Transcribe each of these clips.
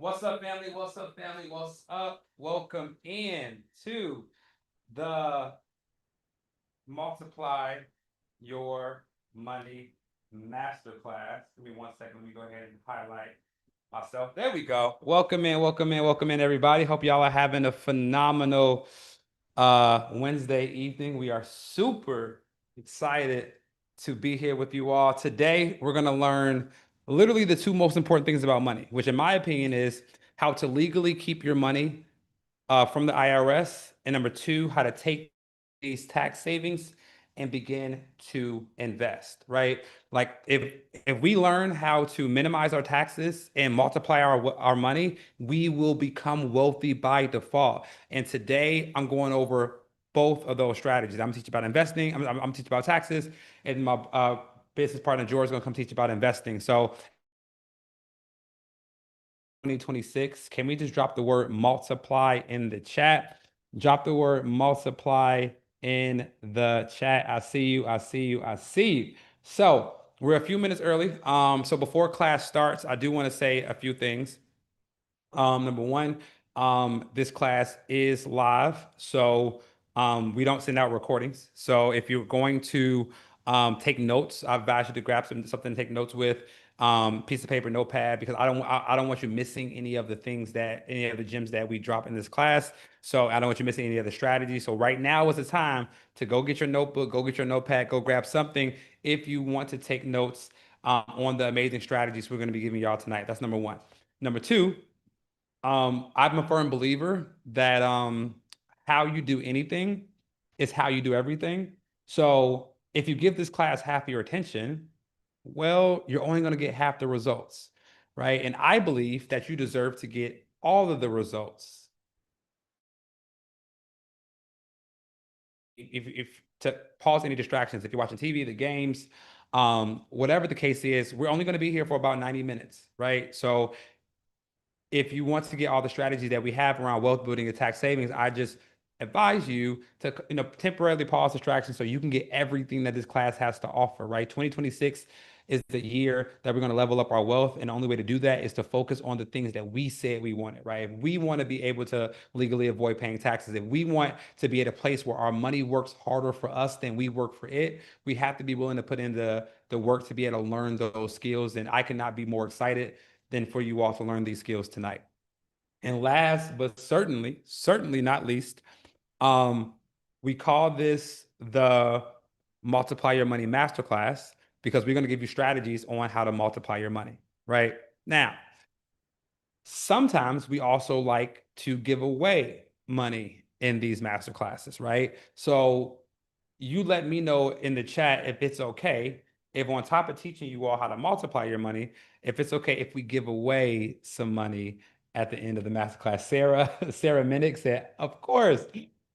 What's up, family? What's up, family? What's up? Welcome in to the Multiply Your Money Masterclass. Give me 1 second. Let me go ahead and highlight myself. There we go. Welcome in, welcome in, welcome in, everybody. Hope y'all are having a phenomenal Wednesday evening. We are super excited to be here with you all. Today, we're going to learn literally the two most important things about money, which in my opinion is how to legally keep your money from the IRS, and number two, how to take these tax savings and begin to invest, right? Like if we learn how to minimize our taxes and multiply our money, we will become wealthy by default. And today I'm going over both of those strategies. I'm teaching about investing, I'm teaching about taxes, and my business partner George is going to come teach about investing. So 2026. Can we just drop the word multiply in the chat? Drop the word multiply in the chat. I see you. I see you. I see you. So we're a few minutes early. So before class starts, I do want to say a few things. Number one, this class is live, so we don't send out recordings. So if you're going to take notes, I advise you to grab something to take notes with, piece of paper, notepad, because I don't want you missing any of the things that any of the gems that we drop in this class. So I don't want you missing any of the strategies. So right now is the time to go get your notebook, go get your notepad, go grab something if you want to take notes on the amazing strategies we're going to be giving y'all tonight. That's number one. Number two, I'm a firm believer that how you do anything is how you do everything. So if you give this class half your attention, well, you're only going to get half the results, right? And I believe that you deserve to get all of the results. If to pause any distractions, if you're watching TV, the games, whatever the case is, we're only going to be here for about 90 minutes, right? So if you want to get all the strategies that we have around wealth building and tax savings, I just advise you to temporarily pause distractions so you can get everything that this class has to offer, right? 2026 is the year that we're going to level up our wealth, and the only way to do that is to focus on the things that we said we wanted, right? If we want to be able to legally avoid paying taxes, if we want to be at a place where our money works harder for us than we work for it, we have to be willing to put in the work to be able to learn those skills. And I cannot be more excited than for you all to learn these skills tonight. And last but certainly not least, um, we call this the Multiply Your Money Masterclass because we're going to give you strategies on how to multiply your money, right? Now, sometimes we also like to give away money in these masterclasses, right? So you let me know in the chat if it's okay, if on top of teaching you all how to multiply your money, if it's okay if we give away some money at the end of the masterclass. Sarah Minnick said, of course.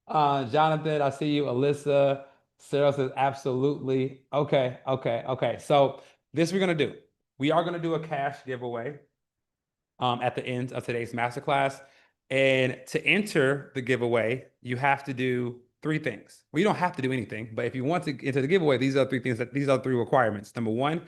Jonathan, I see you. Alyssa, Sarah says, absolutely. Okay, okay, okay. So this we're gonna do. We are gonna do a cash giveaway at the end of today's masterclass. And to enter the giveaway, you have to do three things. Well, you don't have to do anything, but if you want to enter the giveaway, these are three requirements. Number one,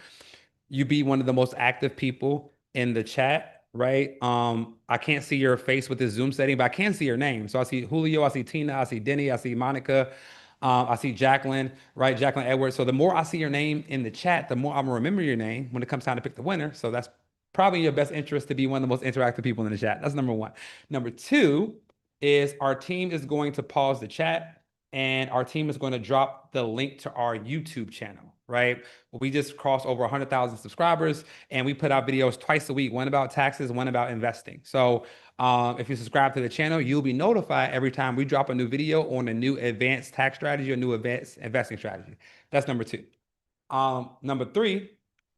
you be one of the most active people in the chat, right? I can't see your face with this Zoom setting, but I can see your name. So I see Julio, I see Tina, I see Denny, I see Monica, I see Jacqueline, right? Jacqueline Edwards. So the more I see your name in the chat, the more I'm gonna remember your name when it comes time to pick the winner. So that's probably in your best interest to be one of the most interactive people in the chat. That's number one. Number two is our team is going to pause the chat and our team is going to drop the link to our YouTube channel, right? We just crossed over 100,000 subscribers and we put out videos twice a week, one about taxes, one about investing. So if you subscribe to the channel, you'll be notified every time we drop a new video on a new advanced tax strategy or new advanced investing strategy. That's number two. Number three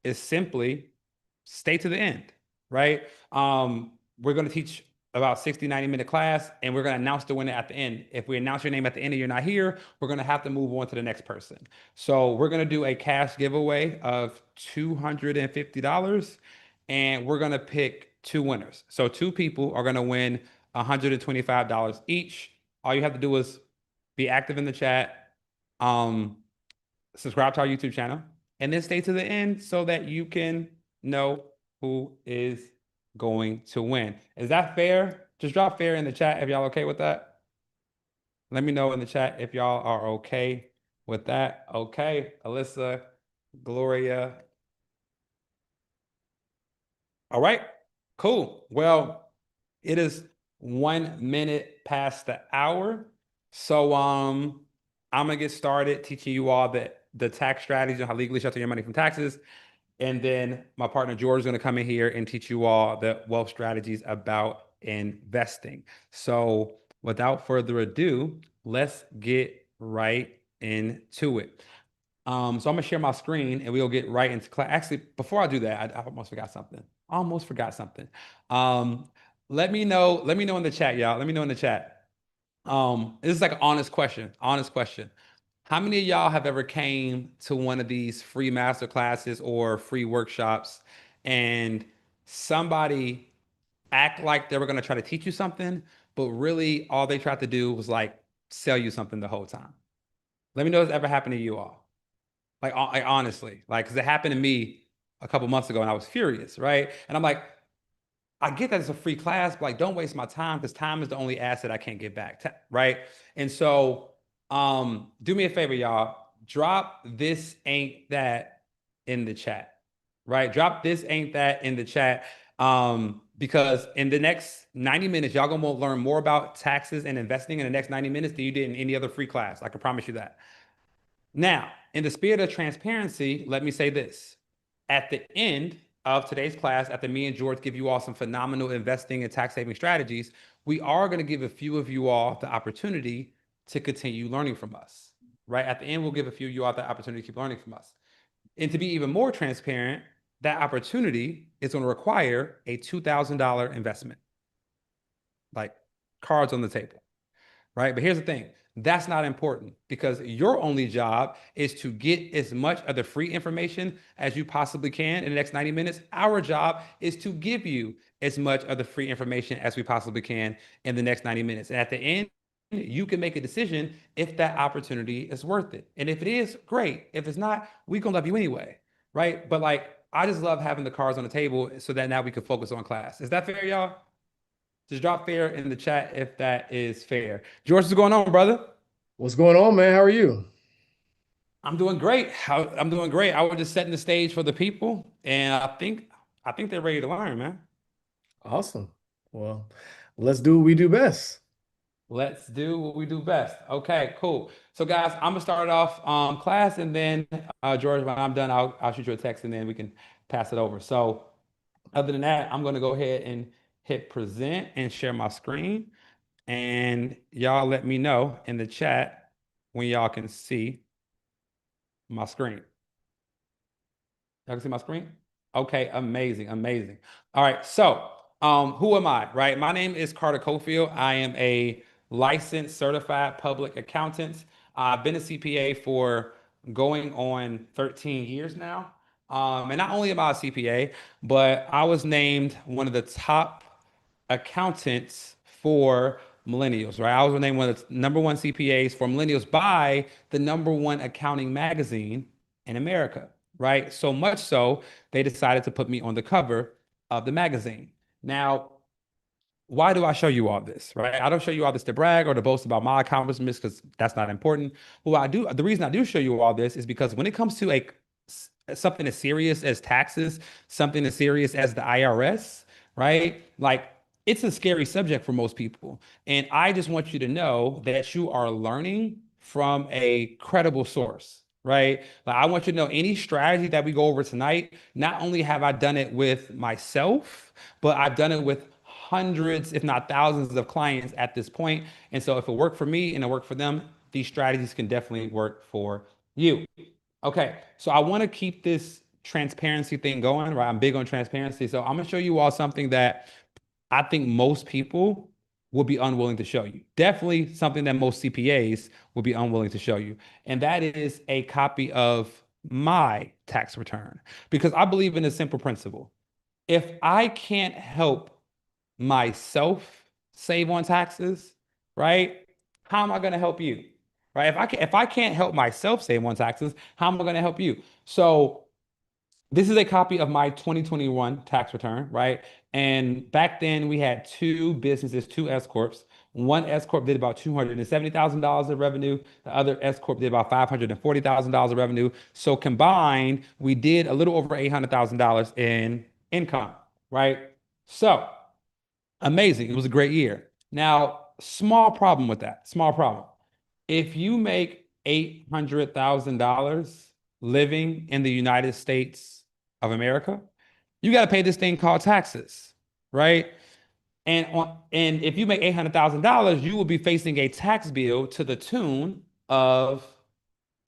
is simply stay to the end, right? We're going to teach about 60, 90-minute class, and we're going to announce the winner at the end. If we announce your name at the end and you're not here, we're going to have to move on to the next person. So we're going to do a cash giveaway of $250, and we're going to pick two winners. So two people are going to win $125 each. All you have to do is be active in the chat, subscribe to our YouTube channel, and then stay to the end so that you can know who is going to win. Is that fair? Just drop fair in the chat if y'all okay with that. Let me know in the chat if y'all are okay with that. Okay, Alyssa, Gloria. All right, cool. Well, it is 1 minute past the hour. So I'm gonna get started teaching you all the tax strategies and how legally shelter your money from taxes. And then my partner George is going to come in here and teach you all the wealth strategies about investing. So without further ado, let's get right into it. So I'm gonna share my screen and we'll get right into class. Actually, before I do that, I almost forgot something. Almost forgot something. Um, let me know in the chat, y'all. Let me know in the chat. This is like an honest question. Honest question. How many of y'all have ever came to one of these free master classes or free workshops and somebody act like they were going to try to teach you something, but really all they tried to do was like sell you something the whole time? Let me know if it's ever happened to you all. Like honestly, like, because it happened to me a couple months ago and I was furious, right? And I'm like, I get that it's a free class, but like, don't waste my time because time is the only asset I can't get back, right? And so, do me a favor, y'all. Drop this ain't that in the chat, right? Drop this ain't that in the chat, because in the next 90 minutes, y'all gonna learn more about taxes and investing in the next 90 minutes than you did in any other free class. I can promise you that. Now, in the spirit of transparency, let me say this. At the end of today's class, after me and George give you all some phenomenal investing and tax saving strategies, we are going to give a few of you all the opportunity to continue learning from us, right? At the end, we'll give a few of you all the opportunity to keep learning from us. And to be even more transparent, that opportunity is going to require a $2,000 investment, like cards on the table, right? But here's the thing. That's not important because your only job is to get as much of the free information as you possibly can in the next 90 minutes. Our job is to give you as much of the free information as we possibly can in the next 90 minutes. And at the end, you can make a decision if that opportunity is worth it. And if it is, great. If it's not, we gonna love you anyway, right? But like, I just love having the cards on the table so that now we can focus on class. Is that fair, y'all? Just drop fair in the chat if that is fair. George, what's going on, brother? What's going on, man? How are you? I'm doing great. I'm doing great. I was just setting the stage for the people, and I think they're ready to learn, man. Awesome. Well, let's do what we do best. Let's do what we do best. Okay, cool. So, guys, I'm gonna start off class, and then George, when I'm done, I'll shoot you a text, and then we can pass it over. So, other than that, I'm gonna go ahead and hit present and share my screen, and y'all let me know in the chat when y'all can see my screen. Y'all can see my screen? Okay, amazing, amazing. All right, so who am I, right? My name is Carter Cofield. I am a licensed certified public accountant. I've been a CPA for going on 13 years now. And not only am I a CPA, but I was named one of the top accountants for millennials, right? I was named one of the number one CPAs for millennials by the number one accounting magazine in America, right? So much so, they decided to put me on the cover of the magazine. Now, why do I show you all this, right? I don't show you all this to brag or to boast about my accomplishments because that's not important. Well, I do. The reason I do show you all this is because when it comes to something as serious as taxes, something as serious as the IRS, right? Like, it's a scary subject for most people. And I just want you to know that you are learning from a credible source, right? Like, I want you to know any strategy that we go over tonight, not only have I done it with myself, but I've done it with hundreds, if not thousands of clients at this point. And so if it worked for me and it worked for them, these strategies can definitely work for you. Okay, so I want to keep this transparency thing going, right? I'm big on transparency. So I'm gonna show you all something that I think most people will be unwilling to show you. Definitely something that most CPAs will be unwilling to show you. And that is a copy of my tax return. Because I believe in a simple principle. If I can't help myself save on taxes, right? How am I going to help you? Right? If I can't help myself save on taxes, how am I going to help you? So This is a copy of my 2021 tax return, right? And back then we had two businesses, two S corps. One S corp did about $270,000 of revenue. The other S corp did about $540,000 of revenue. So combined, we did a little over $800,000 in income, right? So amazing. It was a great year. Now, small problem with that. Small problem. If you make $800,000 living in the United States of America, you got to pay this thing called taxes, right? And if you make $800,000, you will be facing a tax bill to the tune of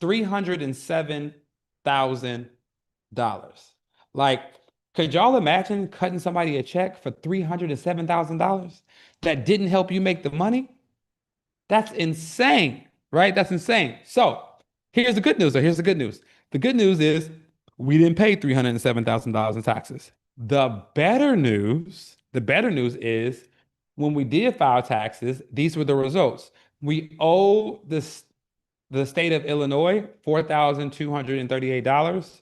$307,000. Like, could y'all imagine cutting somebody a check for $307,000 that didn't help you make the money? That's insane, right? That's insane. So here's the good news, though. Here's the good news. The good news is we didn't pay $307,000 in taxes. The better news is when we did file taxes, these were the results. We owe the state of Illinois $4,238,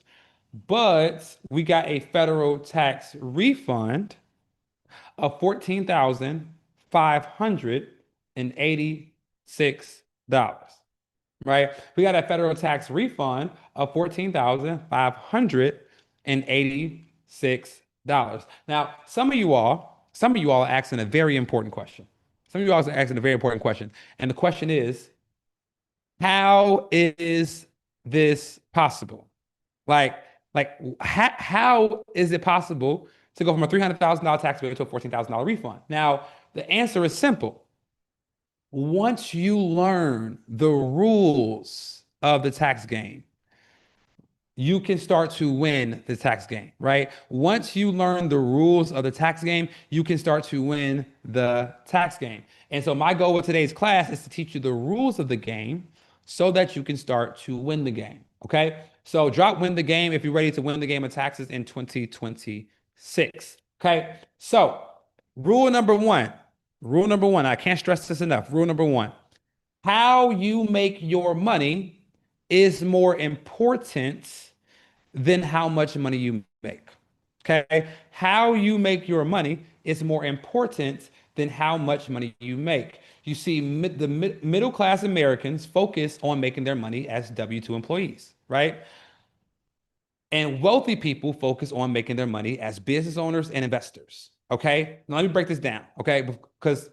but we got a federal tax refund of $14,586, right? We got a federal tax refund of $14,586. Now, some of you all are asking a very important question. Some of you all are asking a very important question. And the question is, how is this possible? Like, how is it possible to go from a $300,000 tax bill to a $14,000 refund? Now, the answer is simple. Once you learn the rules of the tax game, you can start to win the tax game, right? Once you learn the rules of the tax game, you can start to win the tax game. And so my goal with today's class is to teach you the rules of the game so that you can start to win the game, okay? So drop win the game if you're ready to win the game of taxes in 2026, okay? So rule number one, I can't stress this enough. Rule number one, how you make your money is more important than how much money you make. Okay? How you make your money is more important than how much money you make. You see, middle class Americans focus on making their money as W-2 employees, right? And wealthy people focus on making their money as business owners and investors. Okay? Now, let me break this down, okay? Because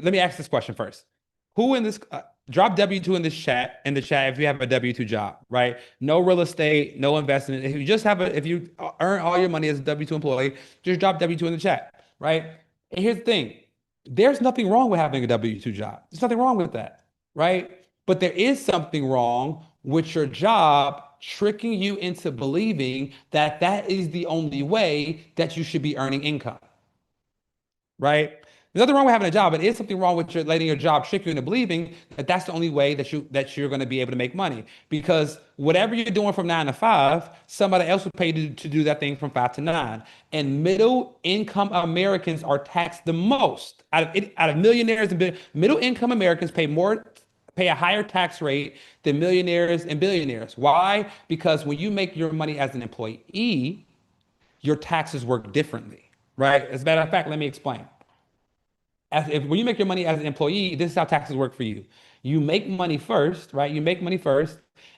let me ask this question first. Who in this drop W-2 in the chat if you have a W-2 job, right? No real estate, no investment. If you earn all your money as a W-2 employee, just drop W-2 in the chat, right? And here's the thing. There's nothing wrong with having a W-2 job. There's nothing wrong with that, right? But there is something wrong with your job tricking you into believing that that is the only way that you should be earning income, right? There's nothing wrong with having a job, but it is something wrong with letting your job trick you into believing that that's the only way that you're going to be able to make money. Because whatever you're doing from 9 to 5, somebody else will pay you to do that thing from 5 to 9. And middle income Americans are taxed the most out of millionaires and middle income Americans pay a higher tax rate than millionaires and billionaires. Why? Because when you make your money as an employee, your taxes work differently, right? As a matter of fact, let me explain. When you make your money as an employee, this is how taxes work for you. You make money first, right? You make money first,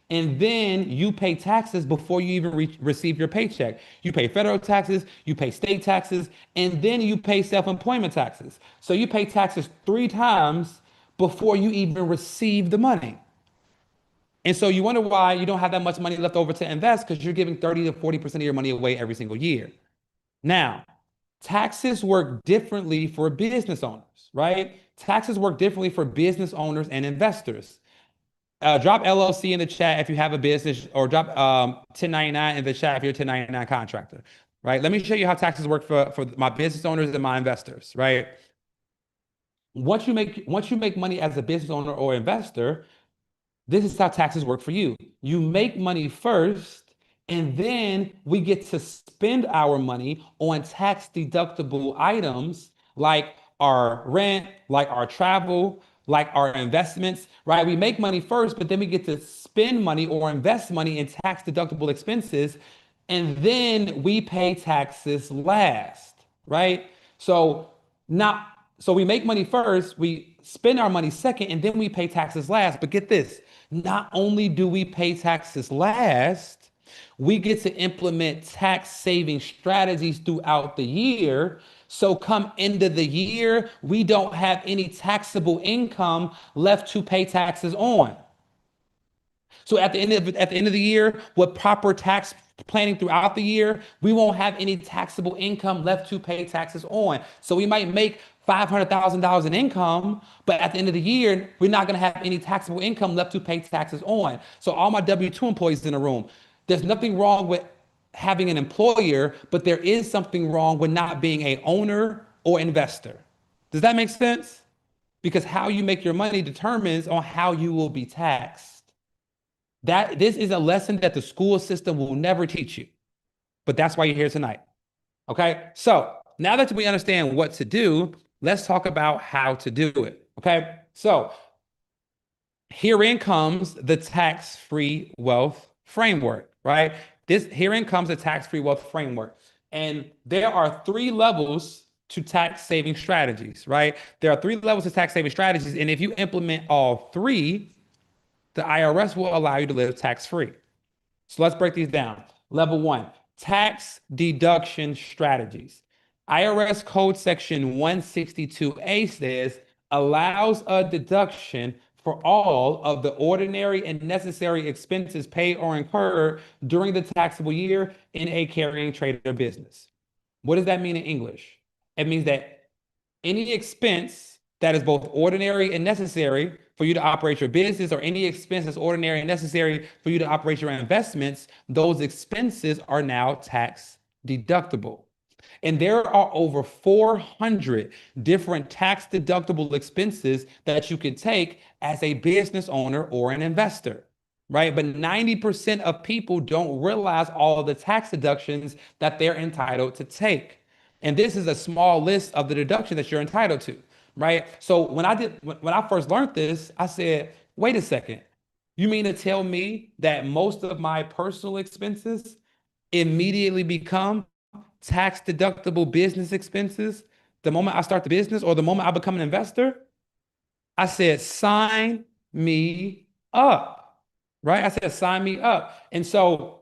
and then you pay taxes before you even receive your paycheck. You pay federal taxes, you pay state taxes, and then you pay self-employment taxes. So you pay taxes 3 times before you even receive the money. And so you wonder why you don't have that much money left over to invest because you're giving 30 to 40% of your money away every single year. Now, taxes work differently for business owners, right? Taxes work differently for business owners and investors. Drop LLC in the chat if you have a business, or drop 1099 in the chat if you're a 1099 contractor, right? Let me show you how taxes work for my business owners and my investors, right? Once you make money as a business owner or investor, this is how taxes work for you. You make money first, and then we get to spend our money on tax deductible items like our rent, like our travel, like our investments, right? We make money first, but then we get to spend money or invest money in tax deductible expenses and then we pay taxes last, right? So not so we make money first, we spend our money second, and then we pay taxes last. But get this, not only do we pay taxes last, we get to implement tax saving strategies throughout the year. So come end of the year, we don't have any taxable income left to pay taxes on. So at the end of the year, with proper tax planning throughout the year, we won't have any taxable income left to pay taxes on. So we might make $500,000 in income, but at the end of the year, we're not going to have any taxable income left to pay taxes on. So all my W-2 employees in the room, there's nothing wrong with having an employer, but there is something wrong with not being a owner or investor. Does that make sense? Because how you make your money determines on how you will be taxed. That this is a lesson that the school system will never teach you. But that's why you're here tonight. Okay? So, now that we understand what to do, let's talk about how to do it. Okay? So, herein comes the tax-free wealth framework, right? This herein comes the tax-free wealth framework. And there are three levels to tax saving strategies, right? There are three levels to tax saving strategies. And if you implement all three, the IRS will allow you to live tax free. So let's break these down. Level one, tax deduction strategies. IRS Code Section 162A says allows a deduction for all of the ordinary and necessary expenses paid or incurred during the taxable year in a carrying trade or business. What does that mean in English? It means that any expense that is both ordinary and necessary for you to operate your business, or any expense that's ordinary and necessary for you to operate your investments, those expenses are now tax deductible. And there are over 400 different tax deductible expenses that you can take as a business owner or an investor, right? But 90% of people don't realize all of the tax deductions that they're entitled to take. And this is a small list of the deduction that you're entitled to, right? So when I first learned this, I said, wait a second. You mean to tell me that most of my personal expenses immediately become tax deductible business expenses the moment I start the business or the moment I become an investor? I said, sign me up, right? I said, sign me up. And so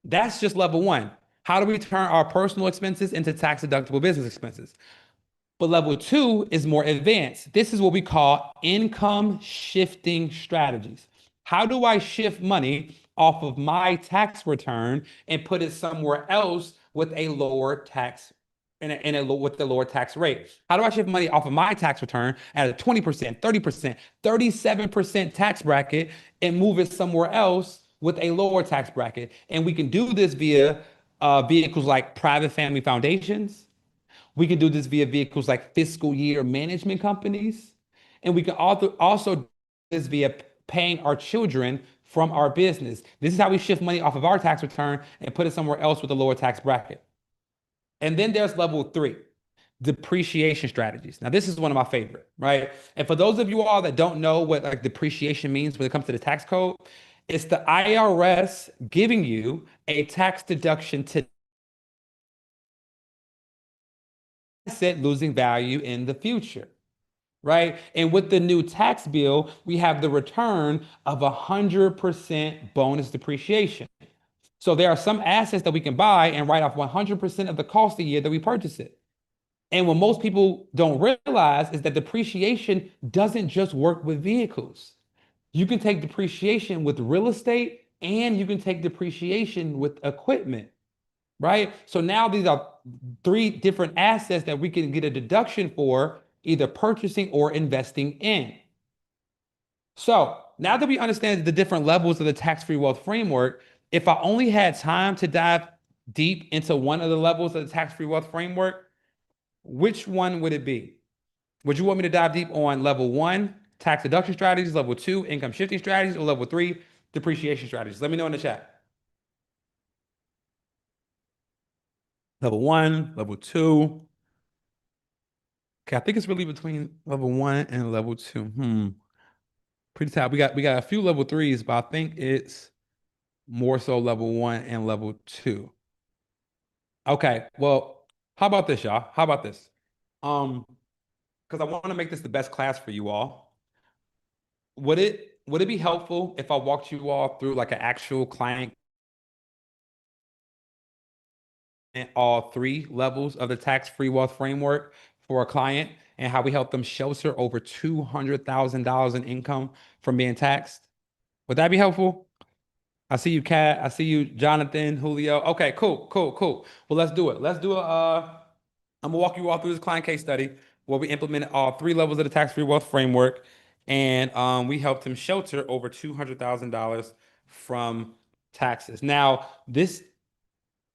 that's just level one. How do we turn our personal expenses into tax deductible business expenses? But level two is more advanced. This is what we call income shifting strategies. How do I shift money off of my tax return and put it somewhere else with a lower tax with the lower tax rate? How do I shift money off of my tax return at a 20%, 30%, 37% tax bracket and move it somewhere else with a lower tax bracket? And we can do this via vehicles like private family foundations. We can do this via vehicles like fiscal year management companies. And we can also do this via paying our children from our business. This is how we shift money off of our tax return and put it somewhere else with a lower tax bracket. And then there's level three, depreciation strategies. Now, this is one of my favorite, right? And for those of you all that don't know what like depreciation means when it comes to the tax code, it's the IRS giving you a tax deduction to asset losing value in the future, right? And with the new tax bill, we have the return of 100% bonus depreciation. So there are some assets that we can buy and write off 100% of the cost a year that we purchase it. And what most people don't realize is that depreciation doesn't just work with vehicles. You can take depreciation with real estate and you can take depreciation with equipment, right? So now these are three different assets that we can get a deduction for either purchasing or investing in. So now that we understand the different levels of the tax-free wealth framework, if I only had time to dive deep into one of the levels of the tax-free wealth framework, which one would it be? Would you want me to dive deep on level one, tax deduction strategies, level two, income shifting strategies, or level three, depreciation strategies? Let me know in the chat. Level one, level two. Okay, I think it's really between level one and level two. Pretty tight. We got a few level threes, but I think it's more so level one and level two. Okay. Well, how about this, y'all? How about this? Um, because I want to make this the best class for you all. Would it be helpful if I walked you all through like an actual client and all three levels of the tax-free wealth framework for a client and how we help them shelter over $200,000 in income from being taxed? Would that be helpful? I see you, Kat. I see you, Jonathan, Julio. Okay, cool, cool, cool. Well, let's do it. Let's do a I'm gonna walk you all through this client case study where we implemented all three levels of the tax-free wealth framework, and we helped him shelter over $200,000 from taxes. Now, this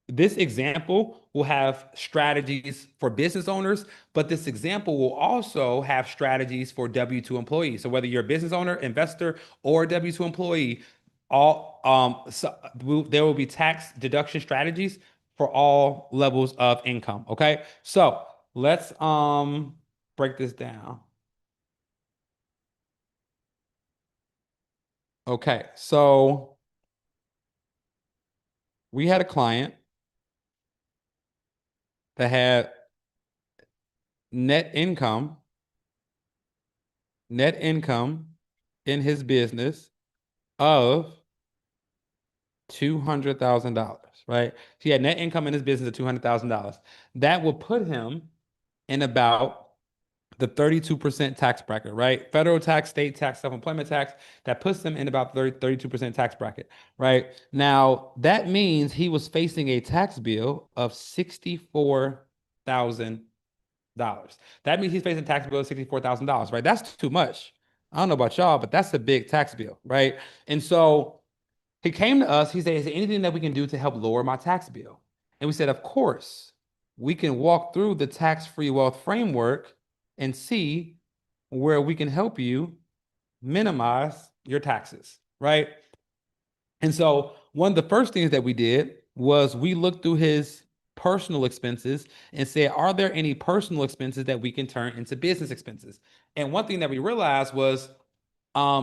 example will have strategies for business owners, but this example will also have strategies for W-2 employees. So whether you're a business owner, investor, or W-2 employee, there will be tax deduction strategies for all levels of income. Okay, so let's break this down. Okay, so we had a client that had net income net income in his business of $200,000, right? He had net income in his business of $200,000. That will put him in about the 32% tax bracket, right? Federal tax, state tax, self-employment tax, that puts them in about 32% tax bracket, right? Now, that means he was facing a tax bill of $64,000. That means he's facing a tax bill of $64,000, right? That's too much. I don't know about y'all, but that's a big tax bill, right? And so he came to us. He said, "Is there anything that we can do to help lower my tax bill?" And we said, "Of course, we can walk through the tax-free wealth framework and see where we can help you minimize your taxes, right?" And so one of the first things that we did was we looked through his personal expenses and said, are there any personal expenses that we can turn into business expenses? And one thing that we realized was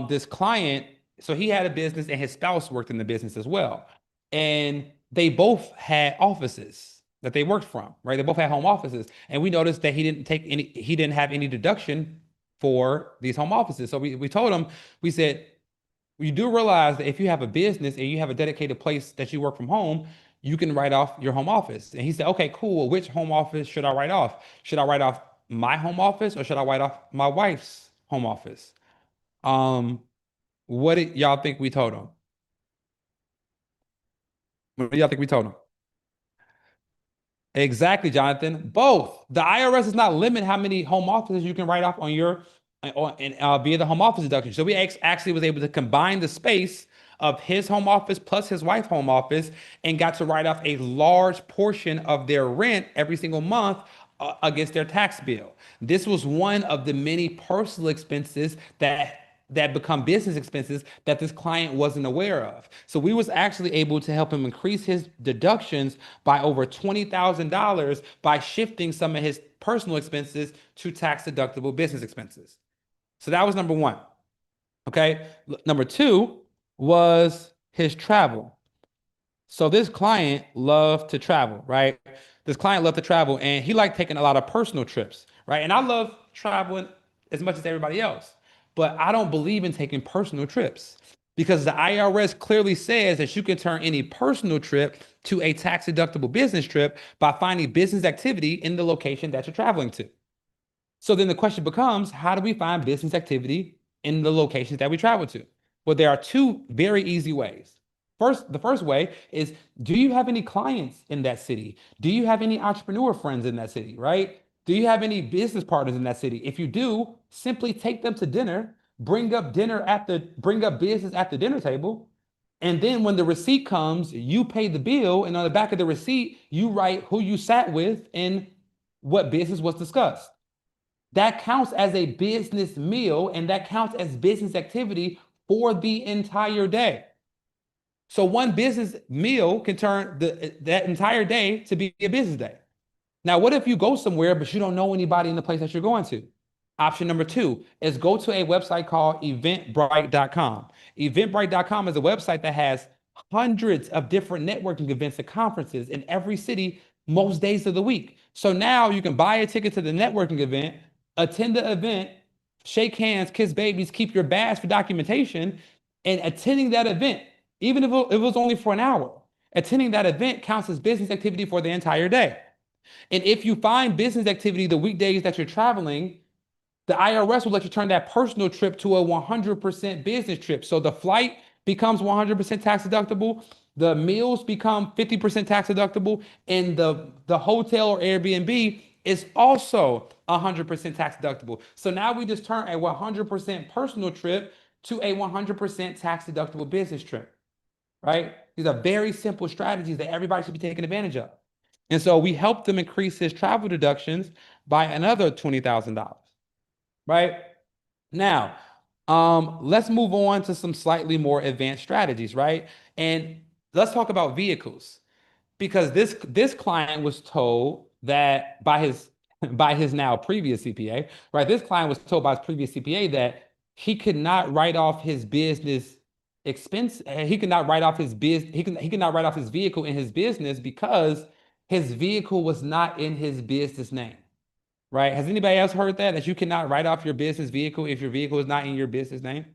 this client, so he had a business and his spouse worked in the business as well. And they both had offices that they worked from, right? They both had home offices. And we noticed that he didn't have any deduction for these home offices. So we told him, we said, you do realize that if you have a business and you have a dedicated place that you work from home, you can write off your home office. And he said, okay, cool. Well, which home office should I write off? Should I write off my home office or should I write off my wife's home office? Um, what did y'all think we told him? What do y'all think we told him? Exactly, Jonathan. Both. The IRS does not limit how many home offices you can write off on your via the home office deduction. So we actually was able to combine the space of his home office plus his wife's home office and got to write off a large portion of their rent every single month against their tax bill. This was one of the many personal expenses that become business expenses that this client wasn't aware of. So we was actually able to help him increase his deductions by over $20,000 by shifting some of his personal expenses to tax deductible business expenses. So that was number one. Okay. Number two was his travel. So this client loved to travel, right? This client loved to travel and he liked taking a lot of personal trips, right? And I love traveling as much as everybody else, but I don't believe in taking personal trips because the IRS clearly says that you can turn any personal trip to a tax deductible business trip by finding business activity in the location that you're traveling to. So then the question becomes, how do we find business activity in the locations that we travel to? Well, there are two very easy ways. The first way is, do you have any clients in that city? Do you have any entrepreneur friends in that city, right? Do you have any business partners in that city? If you do, simply take them to dinner, bring up business at the dinner table, and then when the receipt comes, you pay the bill, and on the back of the receipt, you write who you sat with and what business was discussed. That counts as a business meal and that counts as business activity for the entire day. So one business meal can turn that entire day to be a business day. Now, what if you go somewhere, but you don't know anybody in the place that you're going to? Option number two is go to a website called eventbrite.com. Eventbrite.com is a website that has hundreds of different networking events and conferences in every city most days of the week. So now you can buy a ticket to the networking event, attend the event, shake hands, kiss babies, keep your badge for documentation, and attending that event, even if it was only for an hour, attending that event counts as business activity for the entire day. And if you find business activity the weekdays that you're traveling, the IRS will let you turn that personal trip to a 100% business trip. So the flight becomes 100% tax deductible, the meals become 50% tax deductible, and the hotel or Airbnb is also 100% tax deductible. So now we just turn a 100% personal trip to a 100% tax deductible business trip, right? These are very simple strategies that everybody should be taking advantage of. And so we helped them increase his travel deductions by another $20,000, right? Now, let's move on to some slightly more advanced strategies, right? And let's talk about vehicles because this client was told that by his by his now previous CPA, right? This client was told by his previous CPA that he could not write off his business expense. He could not write off his business. He could not write off his vehicle in his business because his vehicle was not in his business name. Right? Has anybody else heard that you cannot write off your business vehicle if your vehicle is not in your business name?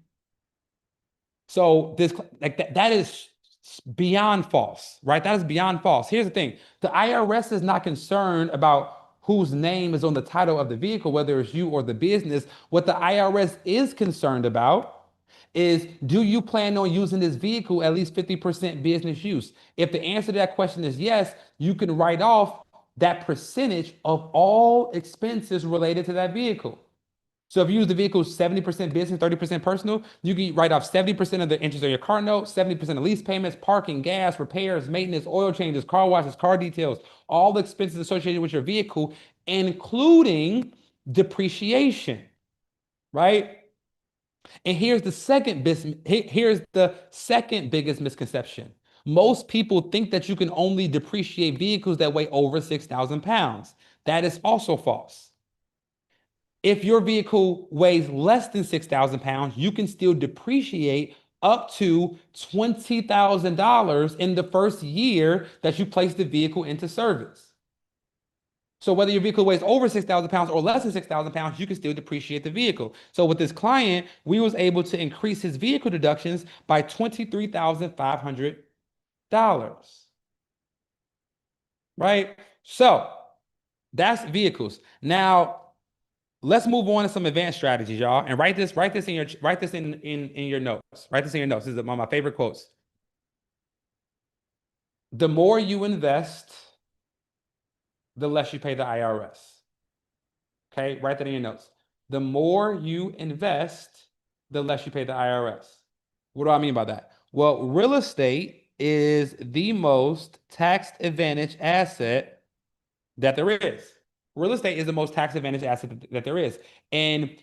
So this like that is beyond false, right? That is beyond false. Here's the thing. The IRS is not concerned about whose name is on the title of the vehicle, whether it's you or the business. What the IRS is concerned about is, do you plan on using this vehicle at least 50% business use? If the answer to that question is yes, you can write off that percentage of all expenses related to that vehicle. So if you use the vehicle 70% business, 30% personal, you can write off 70% of the interest on your car note, 70% of lease payments, parking, gas, repairs, maintenance, oil changes, car washes, car details, all the expenses associated with your vehicle, including depreciation, right? And here's the second biggest misconception. Most people think that you can only depreciate vehicles that weigh over 6,000 pounds. That is also false. If your vehicle weighs less than 6,000 pounds, you can still depreciate up to $20,000 in the first year that you place the vehicle into service. So whether your vehicle weighs over 6,000 pounds or less than 6,000 pounds, you can still depreciate the vehicle. So with this client, we was able to increase his vehicle deductions by $23,500, right? So that's vehicles. Now, let's move on to some advanced strategies, y'all. And write this in your notes. Write this in your notes. This is one of my favorite quotes. The more you invest, the less you pay the IRS. Okay, write that in your notes. The more you invest, the less you pay the IRS. What do I mean by that? Well, real estate is the most tax advantage asset that there is. Real estate is the most tax advantage asset that there is. And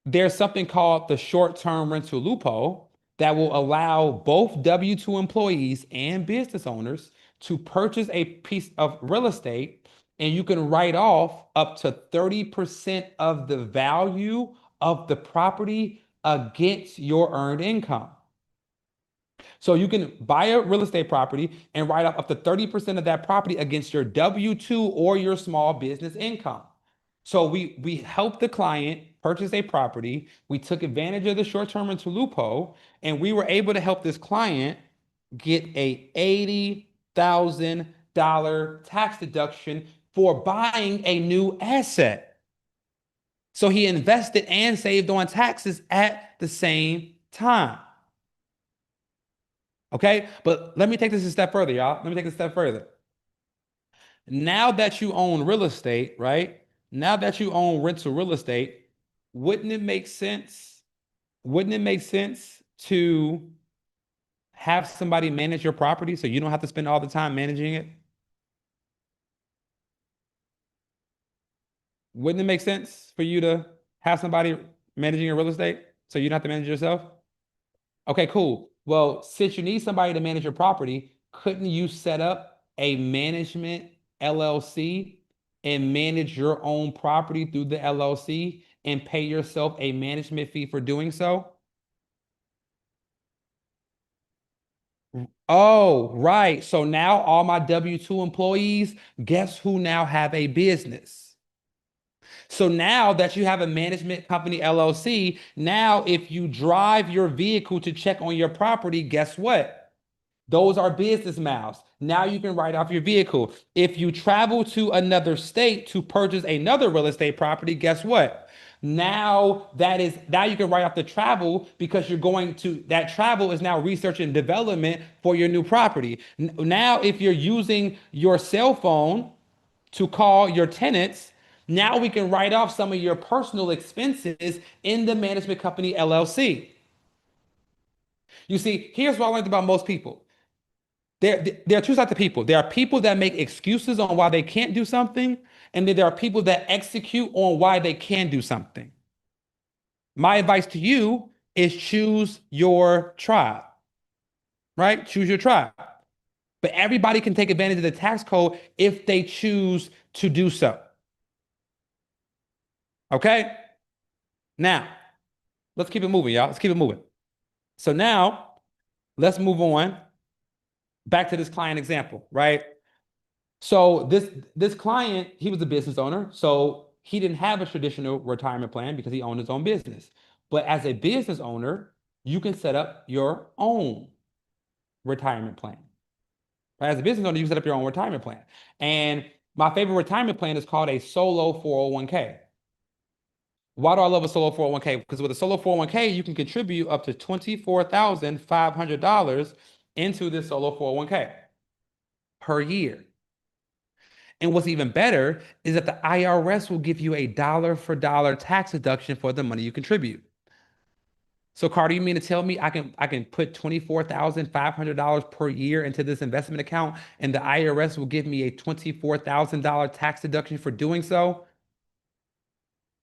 there's something called the short-term rental loophole that will allow both W-2 employees and business owners to purchase a piece of real estate, and you can write off up to 30% of the value of the property against your earned income. So you can buy a real estate property and write off up to 30% of that property against your W-2 or your small business income. So we helped the client purchase a property. We took advantage of the short-term rental loophole, and we were able to help this client get a $80,000 tax deduction for buying a new asset. So he invested and saved on taxes at the same time. Okay, but let me take this a step further, y'all. Let me take this a step further. Now that you own real estate, right? Now that you own rental real estate, wouldn't it make sense? Wouldn't it make sense to have somebody manage your property so you don't have to spend all the time managing it? Wouldn't it make sense for you to have somebody managing your real estate so you don't have to manage it yourself? Okay, cool. Well, since you need somebody to manage your property, couldn't you set up a management LLC and manage your own property through the LLC and pay yourself a management fee for doing so? Oh, right. So now all my W-2 employees, guess who now have a business? So now that you have a management company LLC, now if you drive your vehicle to check on your property, guess what? Those are business miles. Now you can write off your vehicle. If you travel to another state to purchase another real estate property, guess what? Now you can write off the travel because you're going to that travel is now research and development for your new property. Now, if you're using your cell phone to call your tenants, now we can write off some of your personal expenses in the management company LLC. You see, here's what I learned about most people. There are two types of people. There are people that make excuses on why they can't do something, and then there are people that execute on why they can do something. My advice to you is choose your tribe, right? Choose your tribe. But everybody can take advantage of the tax code if they choose to do so. Okay? Now, let's keep it moving, y'all. Let's keep it moving. So now, let's move on back to this client example, right? So this client, he was a business owner, so he didn't have a traditional retirement plan because he owned his own business. But as a business owner, you can set up your own retirement plan. As a business owner, you set up your own retirement plan. And my favorite retirement plan is called a solo 401k. Why do I love a solo 401k? Because with a solo 401k, you can contribute up to $24,500 into this solo 401k per year. And what's even better is that the IRS will give you a dollar for dollar tax deduction for the money you contribute. So Carter, you mean to tell me I can put $24,500 per year into this investment account and the IRS will give me a $24,000 tax deduction for doing so?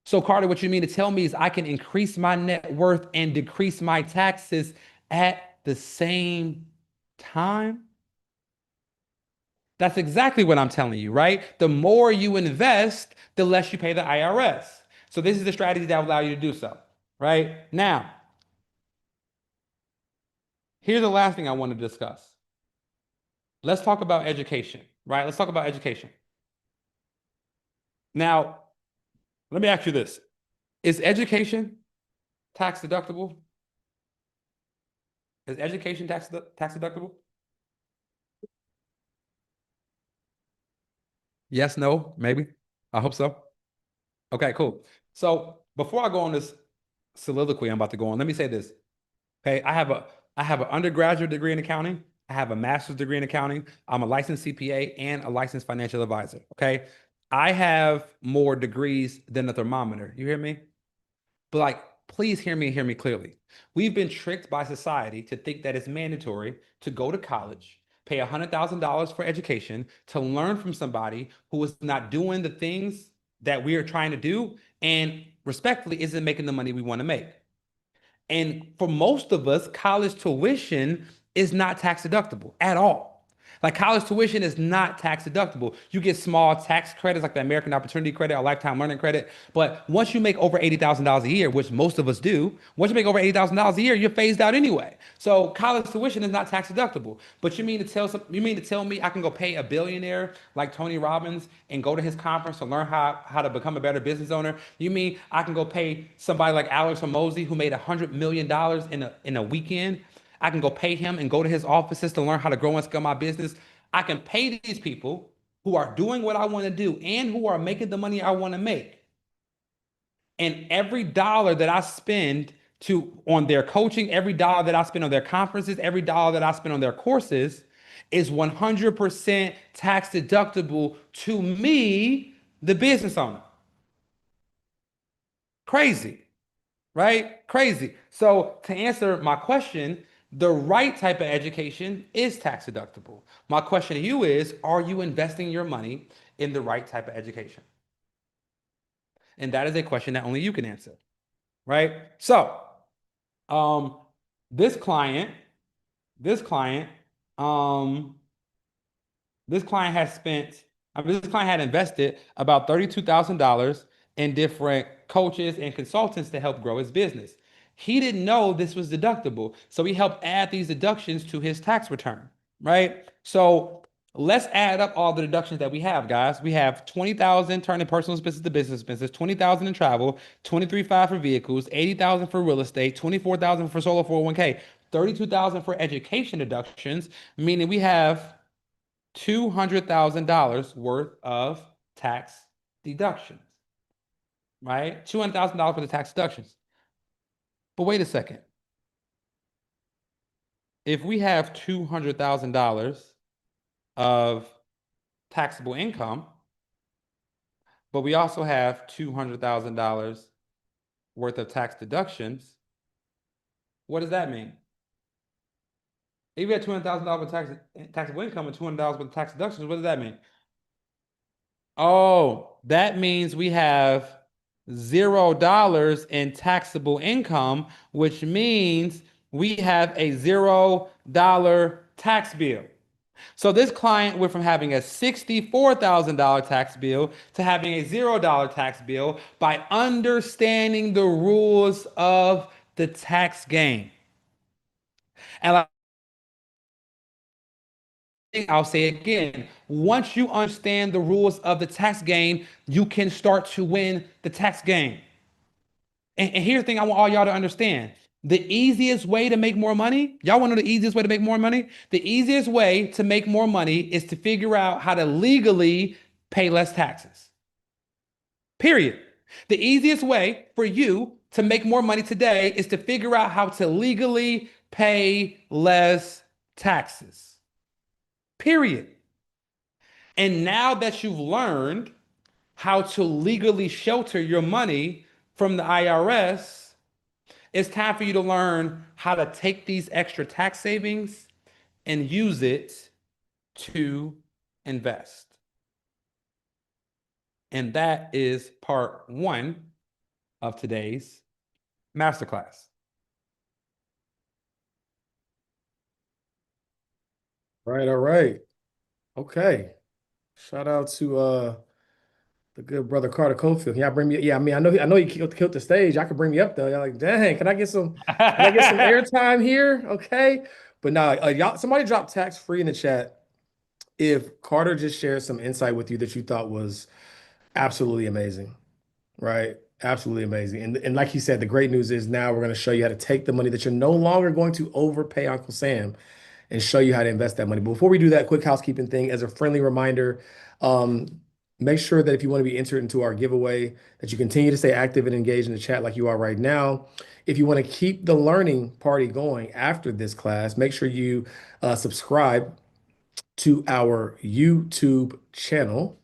So Carter, what you mean to tell me is I can increase my net worth and decrease my taxes at the same time? That's exactly what I'm telling you, right? The more you invest, the less you pay the IRS. So this is the strategy that will allow you to do so, right? Now, here's the last thing I want to discuss. Let's talk about education, right? Let's talk about education. Now, let me ask you this. Is education tax deductible? Is education tax deductible? Yes, no, maybe. I hope so. Okay, cool. So before I go on this soliloquy I'm about to go on, let me say this. Okay, I have an undergraduate degree in accounting. I have a master's degree in accounting. I'm a licensed CPA and a licensed financial advisor. Okay, I have more degrees than a thermometer. You hear me? But like, please hear me and hear me clearly. We've been tricked by society to think that it's mandatory to go to college, pay $100,000 for education, to learn from somebody who is not doing the things that we are trying to do, and respectfully isn't making the money we want to make. And for most of us, college tuition is not tax deductible at all. Like college tuition is not tax deductible. You get small tax credits like the American Opportunity Credit or Lifetime Learning Credit. But once you make over $80,000 a year, which most of us do, once you make over $80,000 a year, you're phased out anyway. So college tuition is not tax deductible. But you mean to tell me I can go pay a billionaire like Tony Robbins and go to his conference to learn how to become a better business owner? You mean I can go pay somebody like Alex Hormozy who made $100 million in a weekend? I can go pay him and go to his offices to learn how to grow and scale my business. I can pay these people who are doing what I want to do and who are making the money I want to make. And every dollar that I spend to on their coaching, every dollar that I spend on their conferences, every dollar that I spend on their courses is 100% tax deductible to me, the business owner. Crazy, right? Crazy. So to answer my question, the right type of education is tax deductible. My question to you is, are you investing your money in the right type of education? And that is a question that only you can answer, right? So, um, this client, this client, um, this client has spent, I mean, this client had invested about $32,000 in different coaches and consultants to help grow his business. He didn't know this was deductible. So he helped add these deductions to his tax return, right? So let's add up all the deductions that we have, guys. We have 20,000 turning personal expenses to business expenses, 20,000 in travel, 23,500 for vehicles, 80,000 for real estate, 24,000 for solo 401k, 32,000 for education deductions, meaning we have $200,000 worth of tax deductions, right? $200,000 for the tax deductions. But wait a second. If we have $200,000 of taxable income, but we also have $200,000 worth of tax deductions, what does that mean? If you have $200,000 taxable income and $200 worth of tax deductions, what does that mean? Oh, that means we have $0 in taxable income, which means we have a $0 tax bill. So this client went from having a $64,000 tax bill to having a $0 tax bill by understanding the rules of the tax game. And I'll say again, once you understand the rules of the tax game, you can start to win the tax game. And here's the thing I want all y'all to understand. The easiest way to make more money, y'all want to know the easiest way to make more money? The easiest way to make more money is to figure out how to legally pay less taxes. Period. The easiest way for you to make more money today is to figure out how to legally pay less taxes. Period. And now that you've learned how to legally shelter your money from the IRS, it's time for you to learn how to take these extra tax savings and use it to invest. And that is part one of today's masterclass. Right, all right. Okay. Shout out to the good brother Carter Cofield. Yeah, bring me. Yeah, I mean, I know he killed the stage. I could bring me up though. You're like, dang, can I get some airtime here? Okay. But now, y'all, somebody dropped tax free in the chat if Carter just shared some insight with you that you thought was absolutely amazing, right? Absolutely amazing. And like he said, the great news is now we're going to show you how to take the money that you're no longer going to overpay Uncle Sam and show you how to invest that money. But before we do that, quick housekeeping thing, as a friendly reminder, um, make sure that if you want to be entered into our giveaway, that you continue to stay active and engaged in the chat like you are right now. If you want to keep the learning party going after this class, make sure you subscribe to our YouTube channel.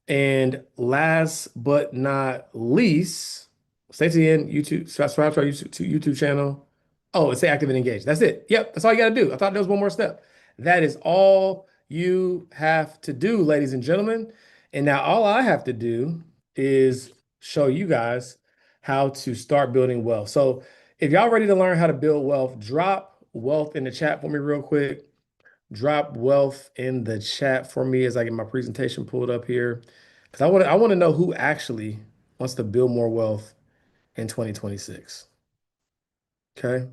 And last but not least, stay to the end, YouTube, subscribe to our YouTube channel. Oh, and stay active and engaged. That's it. Yep, that's all you got to do. I thought there was one more step. That is all you have to do, ladies and gentlemen. And now all I have to do is show you guys how to start building wealth. So if y'all ready to learn how to build wealth, drop wealth in the chat for me real quick. Drop wealth in the chat for me as I get my presentation pulled up here. Because I want to know who actually wants to build more wealth in 2026. Okay.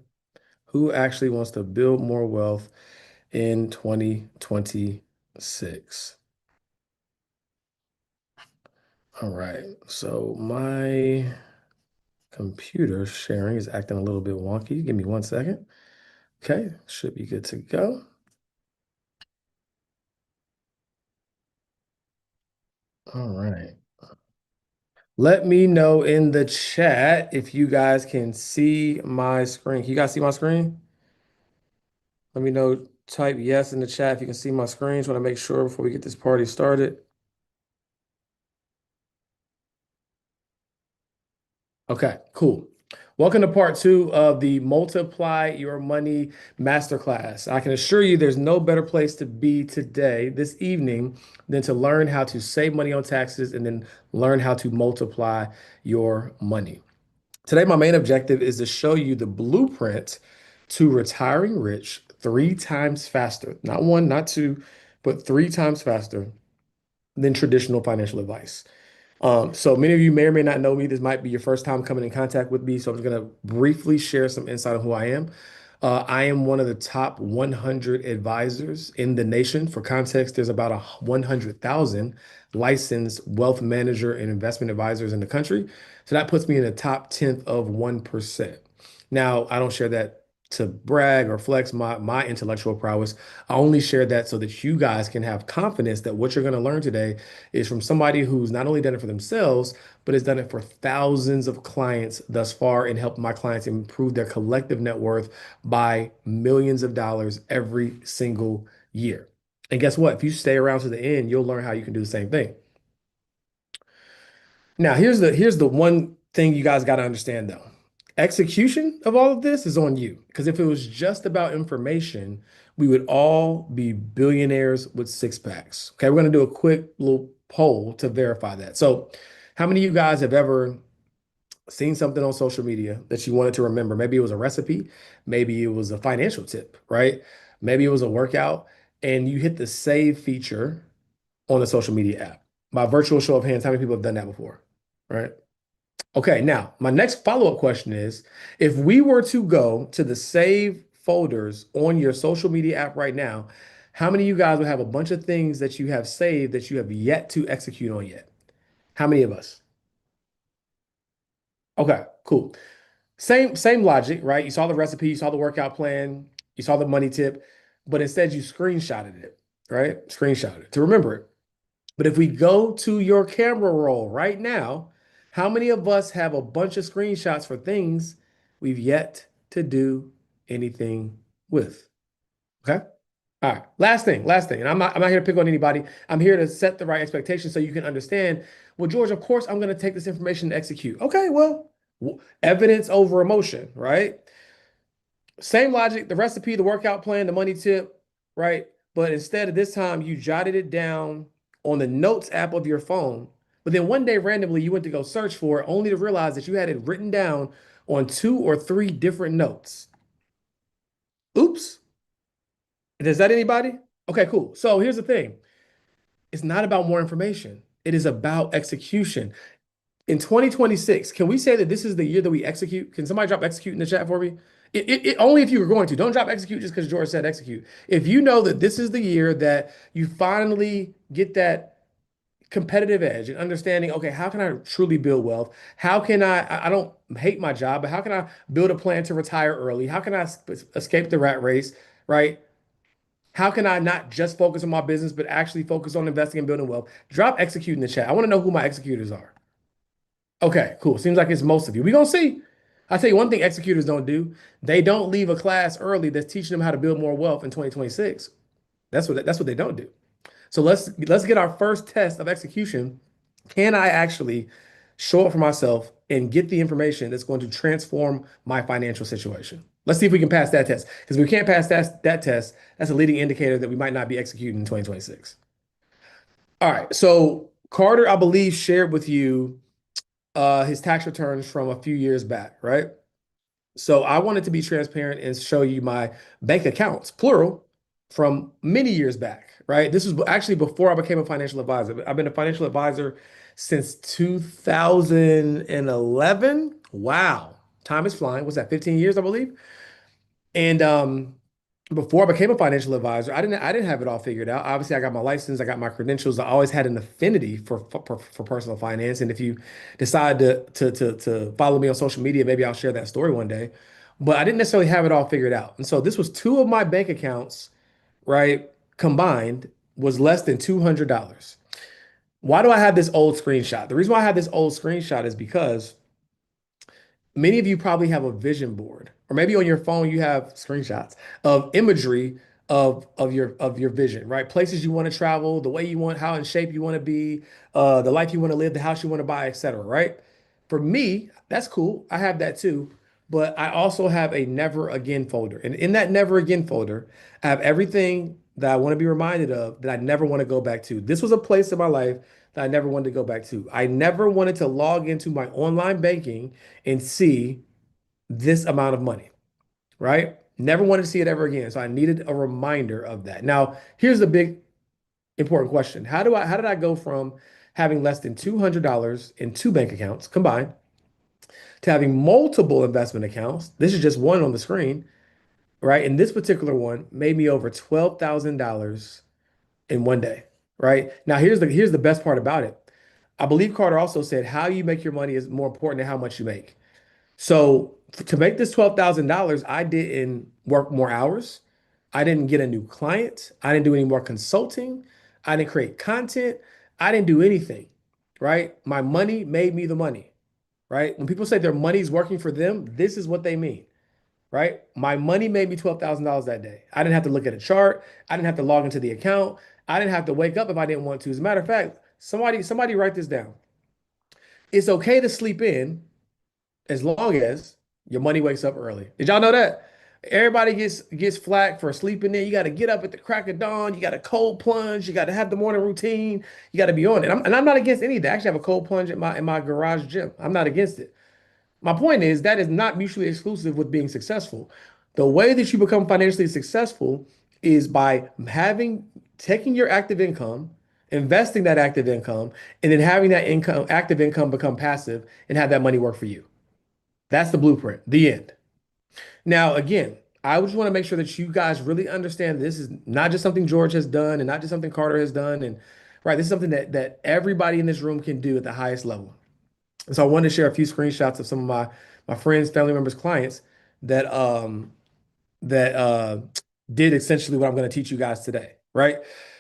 Who actually wants to build more wealth in 2026? All right. So my computer sharing is acting a little bit wonky. Give me 1 second. Okay. Should be good to go. All right. Let me know in the chat if you guys can see my screen. Can you guys see my screen? Let me know. Type yes in the chat if you can see my screen. Just want to make sure before we get this party started. Okay, cool. Welcome to part two of the Multiply Your Money Masterclass. I can assure you there's no better place to be today, this evening, than to learn how to save money on taxes and then learn how to multiply your money. Today, my main objective is to show you the blueprint to retiring rich 3 times faster. Not one, not two, but 3 times faster than traditional financial advice. So many of you may or may not know me. This might be your first time coming in contact with me. So I'm just going to briefly share some insight on who I am. I am one of the top 100 advisors in the nation. For context, there's about 100,000 licensed wealth manager and investment advisors in the country. So that puts me in the top 10th of 1%. Now, I don't share that to brag or flex my intellectual prowess. I only share that so that you guys can have confidence that what you're going to learn today is from somebody who's not only done it for themselves, but has done it for thousands of clients thus far and helped my clients improve their collective net worth by millions of dollars every single year. And guess what? If you stay around to the end, you'll learn how you can do the same thing. Now, here's the one thing you guys got to understand though. Execution of all of this is on you. Because if it was just about information, we would all be billionaires with six packs. Okay, we're going to do a quick little poll to verify that. So, how many of you guys have ever seen something on social media that you wanted to remember? Maybe it was a recipe, maybe it was a financial tip, right? Maybe it was a workout, and you hit the save feature on the social media app. By virtual show of hands, how many people have done that before? Right. Okay, now my next follow-up question is if we were to go to the save folders on your social media app right now, how many of you guys would have a bunch of things that you have saved that you have yet to execute on yet? How many of us? Okay, cool. Same logic, right? You saw the recipe, you saw the workout plan, you saw the money tip, but instead you screenshotted it, right? Screenshotted it to remember it. But if we go to your camera roll right now, how many of us have a bunch of screenshots for things we've yet to do anything with? Okay. All right. Last thing. And I'm not here to pick on anybody. I'm here to set the right expectations so you can understand. Well, George, of course, I'm going to take this information to execute. Okay. Well, evidence over emotion, right? Same logic, the recipe, the workout plan, the money tip, right? But instead of this time, you jotted it down on the notes app of your phone. But then one day, randomly, you went to go search for it, only to realize that you had it written down on two or three different notes. Oops. Is that anybody? Okay, cool. So here's the thing, it's not about more information, it is about execution. In 2026, can we say that this is the year that we execute? Can somebody drop execute in the chat for me? Only if you were going to. Don't drop execute just because George said execute. If you know that this is the year that you finally get that competitive edge and understanding, okay, how can I truly build wealth? How can I don't hate my job, but how can I build a plan to retire early? How can I escape the rat race, right? How can I not just focus on my business, but actually focus on investing and building wealth? Drop execute in the chat. I want to know who my executors are. Okay, cool. Seems like it's most of you. We're gonna see. I'll tell you one thing executors don't do. They don't leave a class early that's teaching them how to build more wealth in 2026. That's what they don't do. So let's get our first test of execution. Can I actually show up for myself and get the information that's going to transform my financial situation? Let's see if we can pass that test. Because if we can't pass that test, that's a leading indicator that we might not be executing in 2026. All right. So Carter, I believe, shared with you his tax returns from a few years back, right? So I wanted to be transparent and show you my bank accounts, plural, from many years back, right? This was actually before I became a financial advisor. I've been a financial advisor since 2011. Wow. Time is flying. What's that, 15 years, I believe? And before I became a financial advisor, I didn't have it all figured out. Obviously, I got my license, I got my credentials. I always had an affinity for personal finance. And if you decide to follow me on social media, maybe I'll share that story one day. But I didn't necessarily have it all figured out. And so this was two of my bank accounts, right, combined was less than $200. Why do I have this old screenshot? The reason why I have this old screenshot is because many of you probably have a vision board, or maybe on your phone you have screenshots of imagery of your vision, right? Places you want to travel, the way you want, how in shape you want to be, the life you want to live, the house you want to buy, etc. Right? For me, that's cool. I have that too. But I also have a never again folder. And in that never again folder, I have everything that I want to be reminded of that I never want to go back to. This was a place in my life that I never wanted to go back to. I never wanted to log into my online banking and see this amount of money, right? Never wanted to see it ever again. So I needed a reminder of that. Now, here's the big important question. How did I go from having less than $200 in two bank accounts combined, to having multiple investment accounts. This is just one on the screen, right? And this particular one made me over $12,000 in one day, right? Now here's the best part about it. I believe Carter also said how you make your money is more important than how much you make. So to make this $12,000, I didn't work more hours. I didn't get a new client. I didn't do any more consulting. I didn't create content. I didn't do anything, right? My money made me the money, right? When people say their money's working for them, this is what they mean, right? My money made me $12,000 that day. I didn't have to look at a chart. I didn't have to log into the account. I didn't have to wake up if I didn't want to. As a matter of fact, somebody write this down. It's okay to sleep in as long as your money wakes up early. Did y'all know that? Everybody gets flack for sleeping in. You got to get up at the crack of dawn. You got to cold plunge. You got to have the morning routine. You got to be on it. And I'm not against any of that. I actually have a cold plunge in my garage gym. I'm not against it. My point is that is not mutually exclusive with being successful. The way that you become financially successful is by taking your active income, investing that active income, and then having that active income become passive and have that money work for you. That's the blueprint, the end. Now, again, I just want to make sure that you guys really understand this is not just something George has done and not just something Carter has done. And right, this is something that everybody in this room can do at the highest level. And so I wanted to share a few screenshots of some of my friends, family members, clients that that did essentially what I'm going to teach you guys today, right?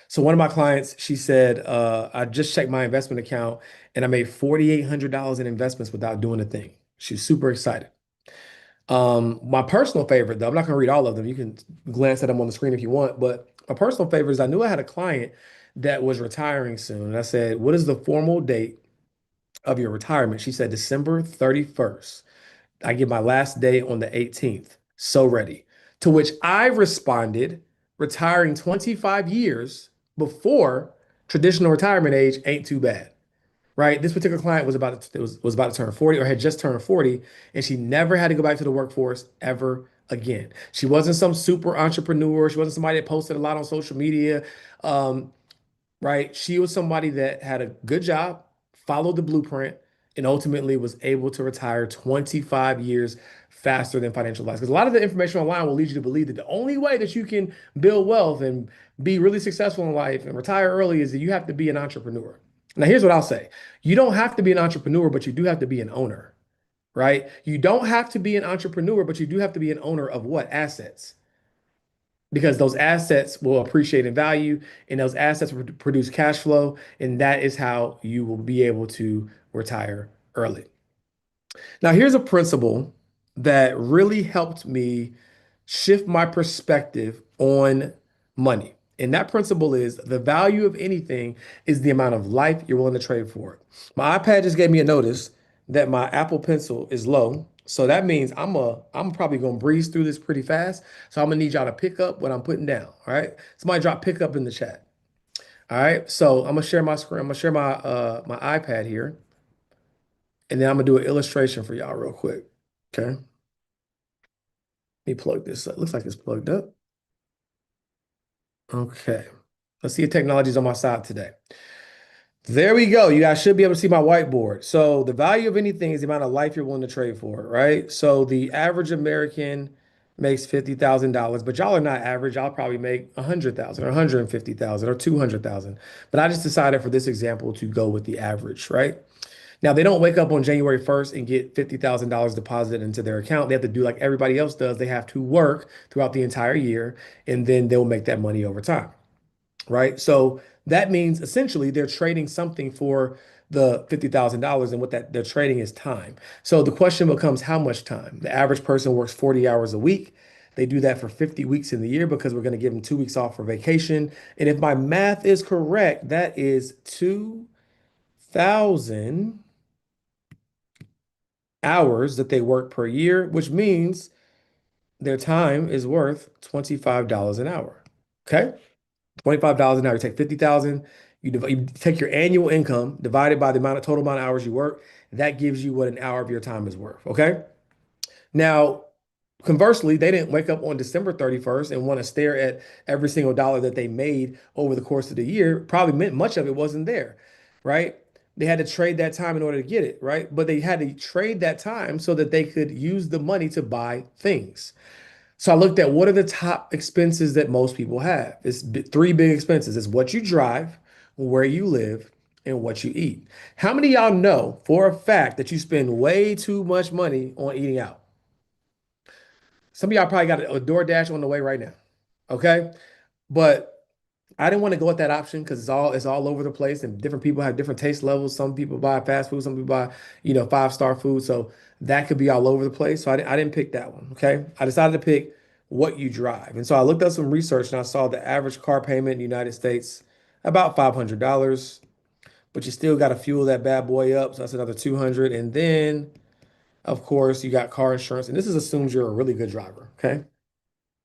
So one of my clients, she said, I just checked my investment account and I made $4,800 in investments without doing a thing. She's super excited. My personal favorite, though, I'm not going to read all of them. You can glance at them on the screen if you want, but my personal favorite is I knew I had a client that was retiring soon. And I said, what is the formal date of your retirement? She said December 31st. I get my last day on the 18th. So ready. To which I responded, retiring 25 years before traditional retirement age ain't too bad. Right? This particular client was about to turn 40 or had just turned 40, and she never had to go back to the workforce ever again. She wasn't some super entrepreneur. She wasn't somebody that posted a lot on social media. Um, right? She was somebody that had a good job, followed the blueprint, and ultimately was able to retire 25 years faster than financial advice. Because a lot of the information online will lead you to believe that the only way that you can build wealth and be really successful in life and retire early is that you have to be an entrepreneur. Now, here's what I'll say. You don't have to be an entrepreneur, but you do have to be an owner, right? You don't have to be an entrepreneur, but you do have to be an owner of what? Assets, because those assets will appreciate in value and those assets will produce cash flow. And that is how you will be able to retire early. Now, here's a principle that really helped me shift my perspective on money. And that principle is the value of anything is the amount of life you're willing to trade for it. My iPad just gave me a notice that my Apple Pencil is low. So that means I'm probably gonna breeze through this pretty fast. So I'm gonna need y'all to pick up what I'm putting down. All right. Somebody drop pick up in the chat. All right. So I'm gonna share my screen. I'm gonna share my iPad here. And then I'm gonna do an illustration for y'all real quick. Okay. Let me plug this up. Looks like it's plugged up. Okay. Let's see if technology's on my side today. There we go. You guys should be able to see my whiteboard. So the value of anything is the amount of life you're willing to trade for, right? So the average American makes $50,000, but y'all are not average. Y'all probably make 100,000 or 150,000 or 200,000. But I just decided for this example to go with the average, right? Now they don't wake up on January 1st and get $50,000 deposited into their account. They have to do like everybody else does. They have to work throughout the entire year, and then they'll make that money over time, right? So that means essentially they're trading something for the $50,000, and what that they're trading is time. So the question becomes how much time? The average person works 40 hours a week. They do that for 50 weeks in the year because we're going to give them 2 weeks off for vacation. And if my math is correct, that is 2,000 hours that they work per year, which means their time is worth $25 an hour. Okay? $25 an hour. You take 50,000, you take your annual income divided by the total amount of hours you work. That gives you what an hour of your time is worth. Okay. Now, conversely, they didn't wake up on December 31st and want to stare at every single dollar that they made over the course of the year. Probably meant much of it wasn't there. Right. They had to trade that time in order to get it, right? But they had to trade that time so that they could use the money to buy things. So I looked at what are the top expenses that most people have. It's three big expenses. It's what you drive, where you live, and what you eat. How many of y'all know for a fact that you spend way too much money on eating out? Some of y'all probably got a DoorDash on the way right now. Okay. But I didn't want to go with that option because it's all over the place and different people have different taste levels. Some people buy fast food, some people buy, five-star food. So that could be all over the place. So I didn't pick that one. Okay. I decided to pick what you drive. And so I looked up some research and I saw the average car payment in the United States about $500, but you still got to fuel that bad boy up. So that's another 200. And then, of course, you got car insurance. And this is assumes you're a really good driver. Okay.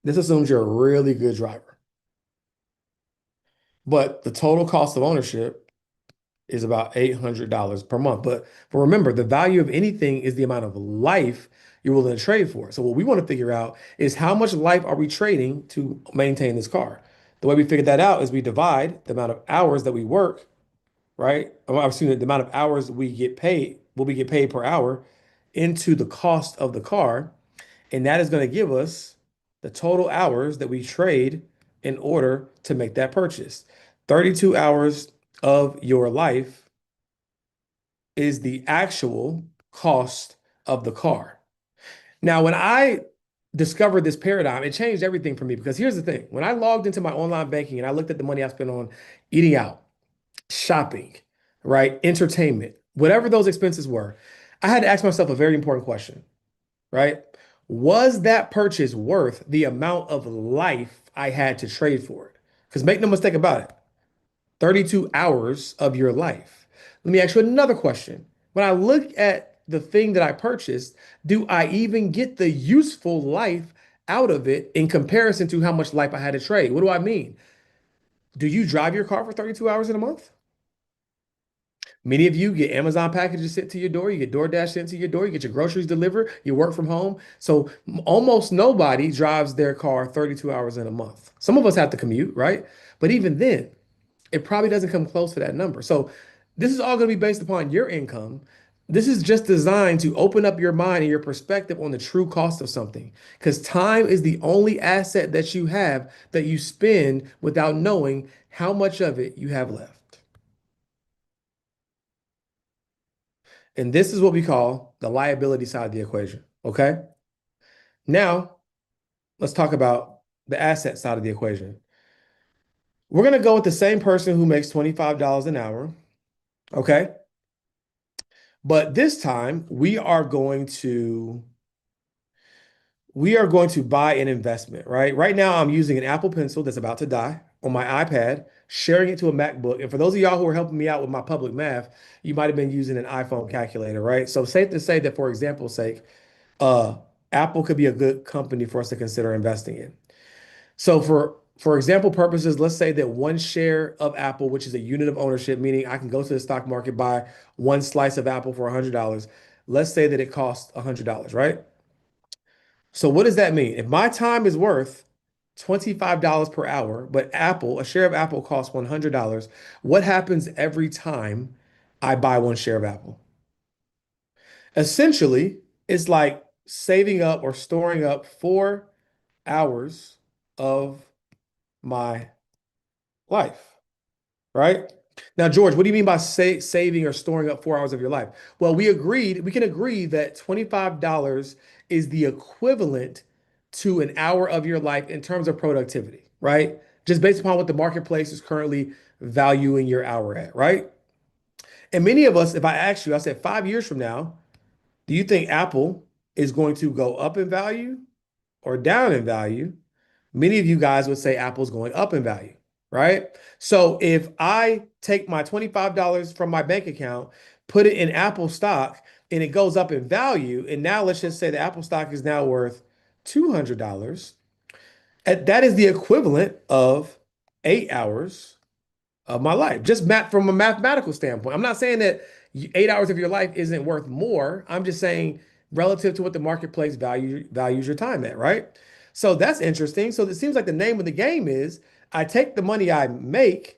This assumes you're a really good driver. But the total cost of ownership is about $800 per month. But remember, the value of anything is the amount of life you're willing to trade for. So what we want to figure out is how much life are we trading to maintain this car? The way we figure that out is we divide the amount of hours that we work, right? Excuse me, the amount of hours we get paid, what we get paid per hour, into the cost of the car. And that is going to give us the total hours that we trade in order to make that purchase. 32 hours of your life is the actual cost of the car. Now, when I discovered this paradigm, it changed everything for me because here's the thing. When I logged into my online banking and I looked at the money I spent on eating out, shopping, right, entertainment, whatever those expenses were, I had to ask myself a very important question, right? Was that purchase worth the amount of life I had to trade for it? Because make no mistake about it, 32 hours of your life. Let me ask you another question. When I look at the thing that I purchased, do I even get the useful life out of it in comparison to how much life I had to trade? What do I mean? Do you drive your car for 32 hours in a month? Many of you get Amazon packages sent to your door, you get DoorDash sent to your door, you get your groceries delivered, you work from home. So almost nobody drives their car 32 hours in a month. Some of us have to commute, right? But even then, it probably doesn't come close to that number. So this is all going to be based upon your income. This is just designed to open up your mind and your perspective on the true cost of something. Because time is the only asset that you have that you spend without knowing how much of it you have left. And this is what we call the liability side of the equation. Okay. Now, let's talk about the asset side of the equation. We're going to go with the same person who makes $25 an hour. Okay. But this time we are going to buy an investment, right? Right now I'm using an Apple Pencil that's about to die on my iPad, sharing it to a MacBook. And for those of y'all who are helping me out with my public math, you might have been using an iPhone calculator, right? So safe to say that for example's sake, uh, Apple could be a good company for us to consider investing in. So for example purposes, let's say that one share of Apple, which is a unit of ownership, meaning I can go to the stock market, buy one slice of Apple for $100. Let's say that it costs $100, right? So what does that mean? If my time is worth $25 per hour, but a share of Apple costs $100, what happens every time I buy one share of Apple? Essentially, it's like saving up or storing up 4 hours of my life, right? Now, George, what do you mean by saving or storing up 4 hours of your life? Well, we can agree that $25 is the equivalent to an hour of your life in terms of productivity, right? Just based upon what the marketplace is currently valuing your hour at, right? And many of us, if I asked you, I said 5 years from now, do you think Apple is going to go up in value or down in value? Many of you guys would say Apple's going up in value, right? So if I take my $25 from my bank account, put it in Apple stock, and it goes up in value, and now let's just say the Apple stock is now worth $200, that is the equivalent of 8 hours of my life, just from a mathematical standpoint. I'm not saying that 8 hours of your life isn't worth more. I'm just saying relative to what the marketplace values your time at, right? So that's interesting. So it seems like the name of the game is I take the money I make,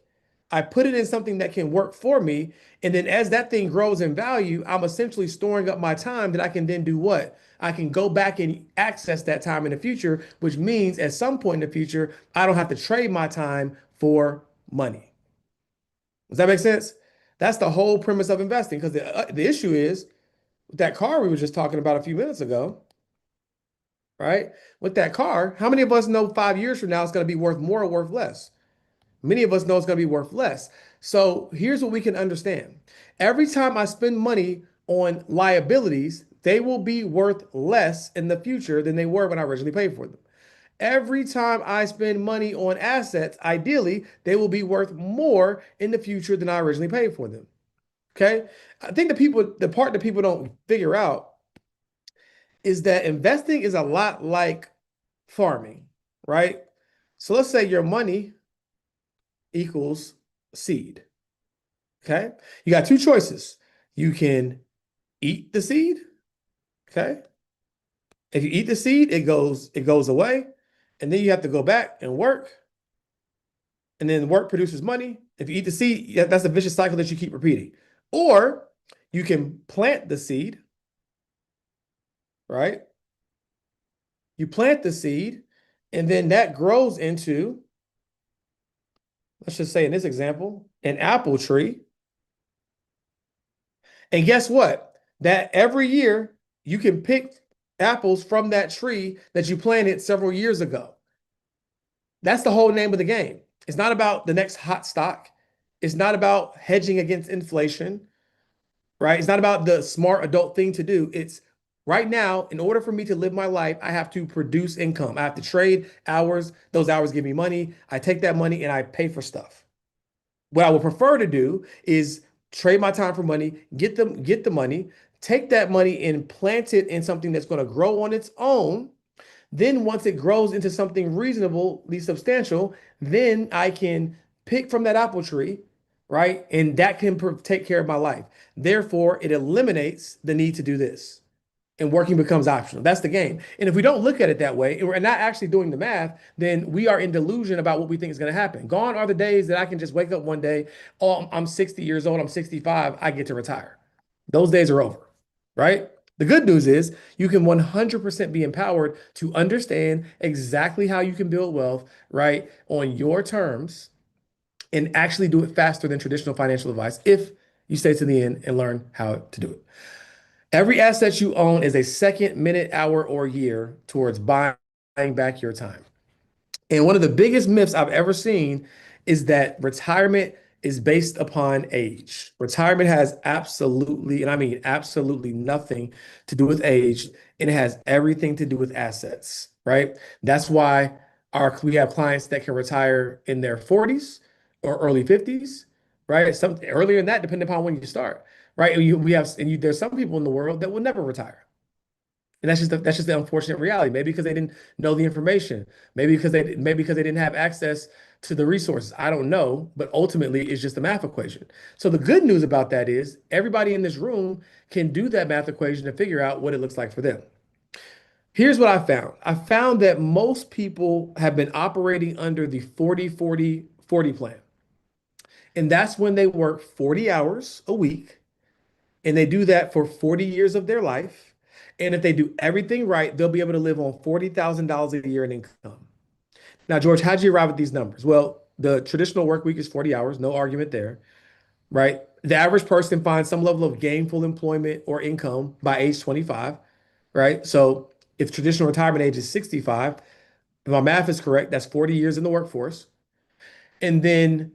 I put it in something that can work for me. And then as that thing grows in value, I'm essentially storing up my time that I can then do what? I can go back and access that time in the future, which means at some point in the future, I don't have to trade my time for money. Does that make sense? That's the whole premise of investing. Because the issue is with that car we were just talking about a few minutes ago, right? With that car, how many of us know 5 years from now it's going to be worth more or worth less? Many of us know it's going to be worth less. So here's what we can understand. Every time I spend money on liabilities, they will be worth less in the future than they were when I originally paid for them. Every time I spend money on assets, ideally, they will be worth more in the future than I originally paid for them. Okay. I think the part that people don't figure out is that investing is a lot like farming, right? So let's say your money equals seed. Okay. You got two choices. You can eat the seed. Okay. If you eat the seed, it goes away. And then you have to go back and work. And then work produces money. If you eat the seed, that's a vicious cycle that you keep repeating. Or you can plant the seed, right? You plant the seed, and then that grows into, let's just say in this example, an apple tree. And guess what? That every year you can pick apples from that tree that you planted several years ago. That's the whole name of the game. It's not about the next hot stock. It's not about hedging against inflation, right? It's not about the smart adult thing to do. It's right now, in order for me to live my life, I have to produce income. I have to trade hours. Those hours give me money. I take that money and I pay for stuff. What I would prefer to do is trade my time for money, get the money, take that money and plant it in something that's going to grow on its own. Then once it grows into something reasonably substantial, then I can pick from that apple tree, right? And that can take care of my life. Therefore, it eliminates the need to do this and working becomes optional. That's the game. And if we don't look at it that way, and we're not actually doing the math, then we are in delusion about what we think is going to happen. Gone are the days that I can just wake up one day, oh, I'm 60 years old, I'm 65, I get to retire. Those days are over, right? The good news is you can 100% be empowered to understand exactly how you can build wealth, right, on your terms and actually do it faster than traditional financial advice if you stay to the end and learn how to do it. Every asset you own is a second, minute, hour, or year towards buying back your time. And one of the biggest myths I've ever seen is that retirement is based upon age. Retirement has absolutely, and I mean absolutely nothing to do with age, and it has everything to do with assets, right? That's why we have clients that can retire in their 40s or early 50s, right? Some earlier than that, depending upon when you start, right? There's some people in the world that will never retire. And that's just the unfortunate reality. Maybe because they didn't know the information. Maybe because they didn't have access to the resources. I don't know, but ultimately it's just a math equation. So the good news about that is everybody in this room can do that math equation and figure out what it looks like for them. Here's what I found. I found that most people have been operating under the 40-40-40 plan. And that's when they work 40 hours a week and they do that for 40 years of their life. And if they do everything right, they'll be able to live on $40,000 a year in income. Now, George, how'd you arrive at these numbers? Well, the traditional work week is 40 hours, no argument there, right? The average person finds some level of gainful employment or income by age 25, right? So if traditional retirement age is 65, if my math is correct, that's 40 years in the workforce. And then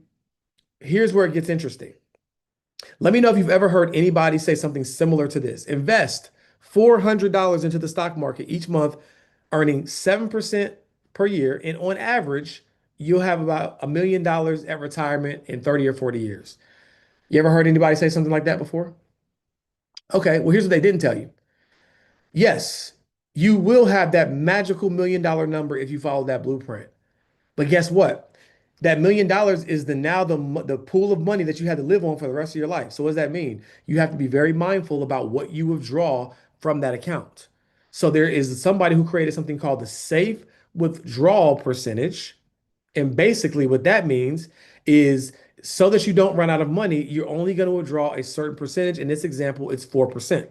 here's where it gets interesting. Let me know if you've ever heard anybody say something similar to this. Invest $400 into the stock market each month, earning 7% per year. And on average, you'll have about $1 million at retirement in 30 or 40 years. You ever heard anybody say something like that before? Okay, well, here's what they didn't tell you. Yes, you will have that magical $1 million number if you follow that blueprint. But guess what? That $1 million is the pool of money that you had to live on for the rest of your life. So what does that mean? You have to be very mindful about what you withdraw from that account. So there is somebody who created something called the safe withdrawal percentage. And basically what that means is so that you don't run out of money, you're only going to withdraw a certain percentage. In this example, it's 4%.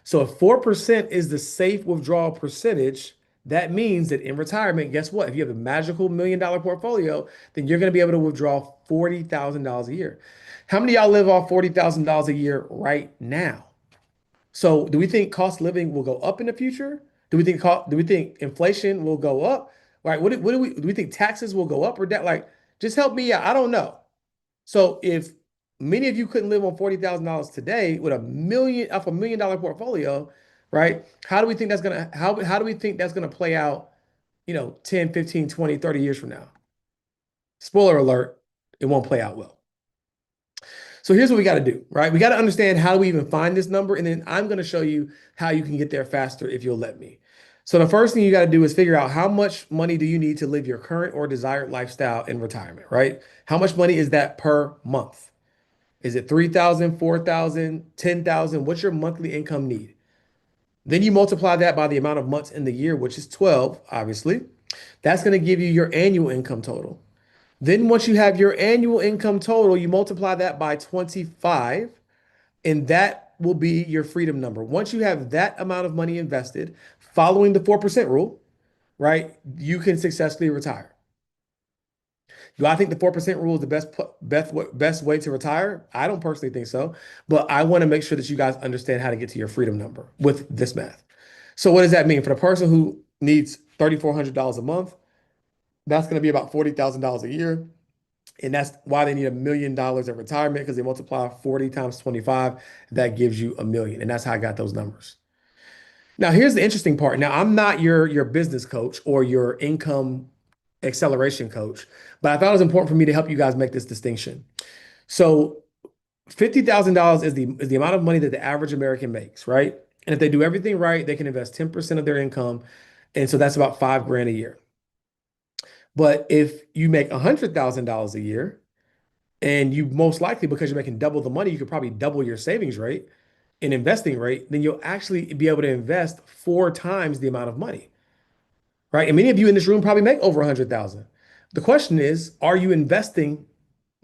So if 4% is the safe withdrawal percentage, that means that in retirement, guess what? If you have a magical $1 million portfolio, then you're going to be able to withdraw $40,000 a year. How many of y'all live off $40,000 a year right now? So do we think cost of living will go up in the future? Do we think inflation will go up? Right? Do we think taxes will go up or down? Like, just help me out. I don't know. So if many of you couldn't live on $40,000 today with a $1 million portfolio, right? How do we think that's gonna play out, 10, 15, 20, 30 years from now? Spoiler alert, it won't play out well. So here's what we got to do, right? We got to understand how we even find this number, and then I'm going to show you how you can get there faster if you'll let me. So the first thing you got to do is figure out how much money do you need to live your current or desired lifestyle in retirement, right? How much money is that per month? Is it 3,000, 4,000, 10,000? What's your monthly income need? Then you multiply that by the amount of months in the year, which is 12, obviously. That's going to give you your annual income total. Then once you have your annual income total, you multiply that by 25, and that will be your freedom number. Once you have that amount of money invested, following the 4% rule, right, you can successfully retire. Do I think the 4% rule is the best way to retire? I don't personally think so, but I want to make sure that you guys understand how to get to your freedom number with this math. So what does that mean? For the person who needs $3,400 a month, that's going to be about $40,000 a year. And that's why they need $1 million in retirement, because they multiply 40 times 25. That gives you 1 million. And that's how I got those numbers. Now, here's the interesting part. Now, I'm not your business coach or your income acceleration coach, but I thought it was important for me to help you guys make this distinction. So $50,000 is the amount of money that the average American makes, right? And if they do everything right, they can invest 10% of their income. And so that's about 5 grand a year. But if you make $100,000 a year, and you most likely, because you're making double the money, you could probably double your savings rate and investing rate, then you'll actually be able to invest 4 times the amount of money, right? And many of you in this room probably make over 100,000. The question is, are you investing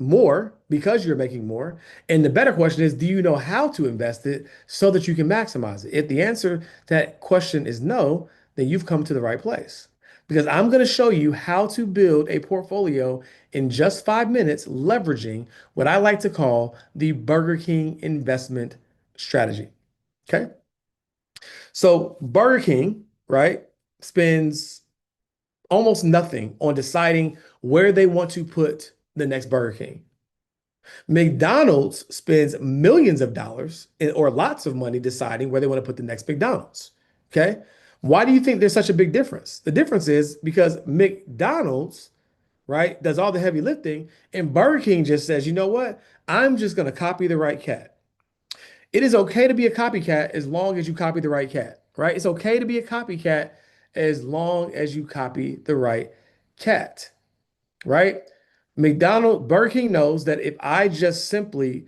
more because you're making more? And the better question is, do you know how to invest it so that you can maximize it? If the answer to that question is no, then you've come to the right place. Because I'm going to show you how to build a portfolio in just 5 minutes, leveraging what I like to call the Burger King investment strategy. Okay. So Burger King, right, spends almost nothing on deciding where they want to put the next Burger King. McDonald's spends millions of dollars or lots of money deciding where they want to put the next McDonald's. Okay. Why do you think there's such a big difference? The difference is because McDonald's, right, does all the heavy lifting, and Burger King just says, you know what? I'm just going to copy the right cat. It is okay to be a copycat as long as you copy the right cat, right? It's okay to be a copycat as long as you copy the right cat, right? Burger King knows that if I just simply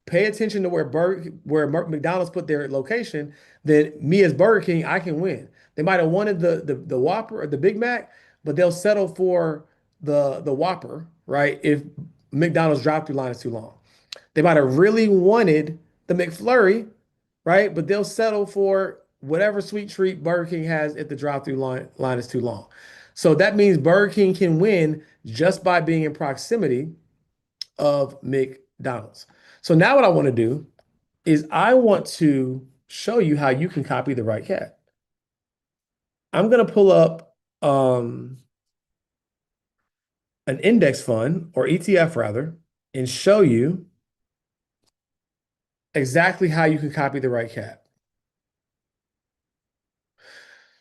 pay attention to where McDonald's put their location, then me as Burger King, I can win. They might have wanted the Whopper or the Big Mac, but they'll settle for the Whopper, right? If McDonald's drive-through line is too long. They might have really wanted the McFlurry, right? But they'll settle for whatever sweet treat Burger King has if the drive-through line is too long. So that means Burger King can win just by being in proximity of McDonald's. So now what I want to do is I want to show you how you can copy the right cat. I'm going to pull up an index fund, or ETF rather, and show you exactly how you can copy the right cat.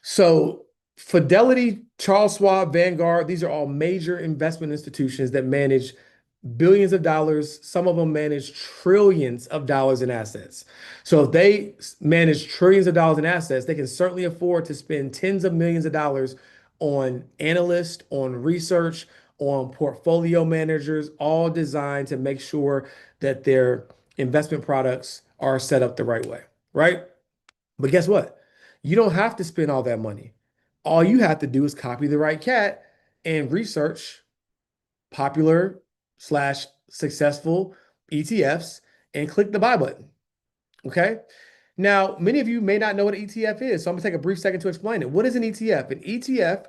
So Fidelity, Charles Schwab, Vanguard, these are all major investment institutions that manage billions of dollars. Some of them manage trillions of dollars in assets. So if they manage trillions of dollars in assets, they can certainly afford to spend tens of millions of dollars on analysts, on research, on portfolio managers, all designed to make sure that their investment products are set up the right way, right? But guess what? You don't have to spend all that money. All you have to do is copy the right cat and research popular slash successful ETFs and click the buy button. Okay. Now, many of you may not know what an ETF is, so I'm gonna take a brief second to explain it. What is an ETF? An ETF,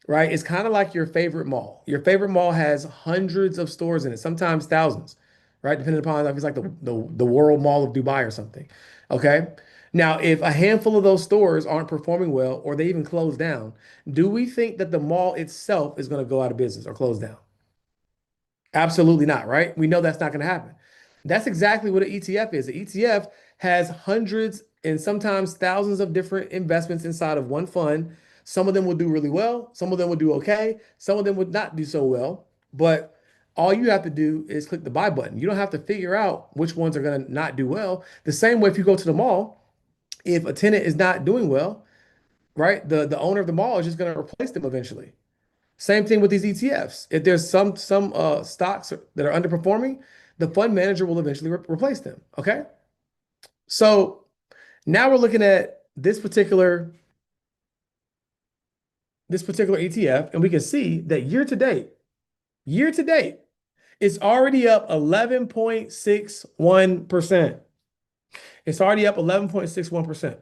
right, is kind of like your favorite mall. Your favorite mall has hundreds of stores in it, sometimes thousands, right? Depending upon if it's like the World Mall of Dubai or something. Okay. Now, if a handful of those stores aren't performing well or they even close down, do we think that the mall itself is going to go out of business or close down? Absolutely not, right? We know that's not going to happen. That's exactly what an ETF is. An ETF has hundreds and sometimes thousands of different investments inside of one fund. Some of them will do really well, some of them will do okay, some of them would not do so well. But all you have to do is click the buy button. You don't have to figure out which ones are going to not do well. The same way if you go to the mall, if a tenant is not doing well, right, the owner of the mall is just going to replace them eventually. Same thing with these ETFs. If there's some stocks that are underperforming, the fund manager will eventually replace them. Okay. So now we're looking at this particular ETF, and we can see that year to date, it's already up 11.61%. It's already up 11.61%.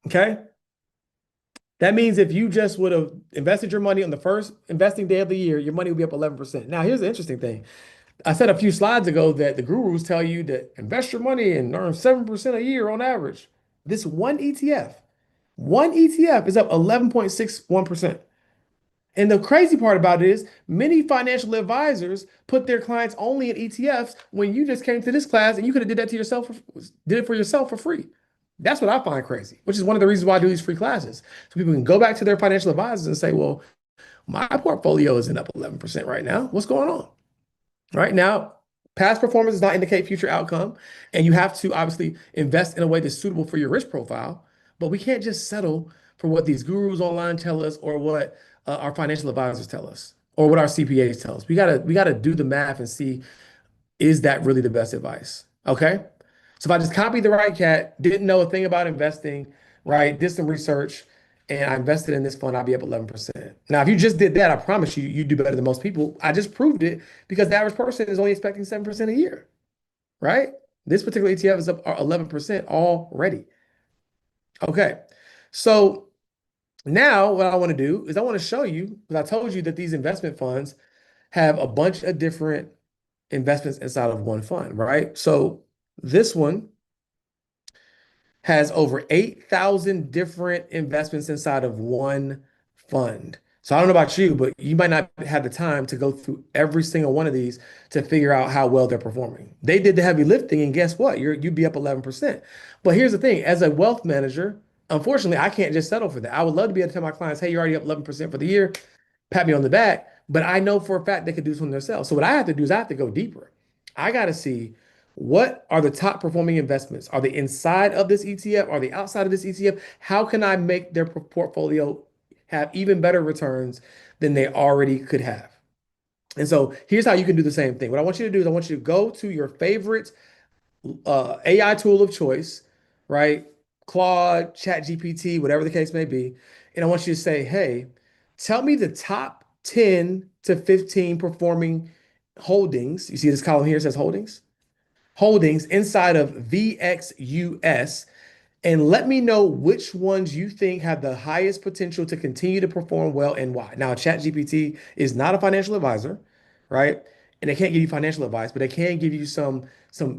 Okay. That means if you just would have invested your money on the first investing day of the year, your money would be up 11%. Now, here's the interesting thing. I said a few slides ago that the gurus tell you to invest your money and earn 7% a year on average. This one ETF is up 11.61%. And the crazy part about it is many financial advisors put their clients only in ETFs when you just came to this class and you could have did that to yourself, did it for yourself for free. That's what I find crazy, which is one of the reasons why I do these free classes. So people can go back to their financial advisors and say, well, my portfolio isn't up 11% right now. What's going on? Right now, past performance does not indicate future outcome. And you have to obviously invest in a way that's suitable for your risk profile. But we can't just settle for what these gurus online tell us or what our financial advisors tell us or what our CPAs tell us. We gotta do the math and see, is that really the best advice? Okay. So if I just copied the right cat, didn't know a thing about investing, right? Did some research and I invested in this fund, I'll be up 11%. Now, if you just did that, I promise you, you do better than most people. I just proved it because the average person is only expecting 7% a year, right? This particular ETF is up 11% already. Okay. So now what I want to do is I want to show you, because I told you that these investment funds have a bunch of different investments inside of one fund, right? So this one has over 8,000 different investments inside of one fund. So I don't know about you, but you might not have the time to go through every single one of these to figure out how well they're performing. They did the heavy lifting, and guess what? You'd be up 11%. But here's the thing, as a wealth manager, unfortunately, I can't just settle for that. I would love to be able to tell my clients, hey, you're already up 11% for the year, pat me on the back. But I know for a fact they could do something themselves. So what I have to do is I have to go deeper. I got to see what are the top performing investments? Are they inside of this ETF? Are they outside of this ETF? How can I make their portfolio have even better returns than they already could have? And so here's how you can do the same thing. What I want you to do is I want you to go to your favorite AI tool of choice, right? Claude, ChatGPT, whatever the case may be. And I want you to say, hey, tell me the top 10 to 15 performing holdings. You see this column here says holdings inside of VXUS, and let me know which ones you think have the highest potential to continue to perform well and why. Now, ChatGPT is not a financial advisor, right? And they can't give you financial advice, but they can give you some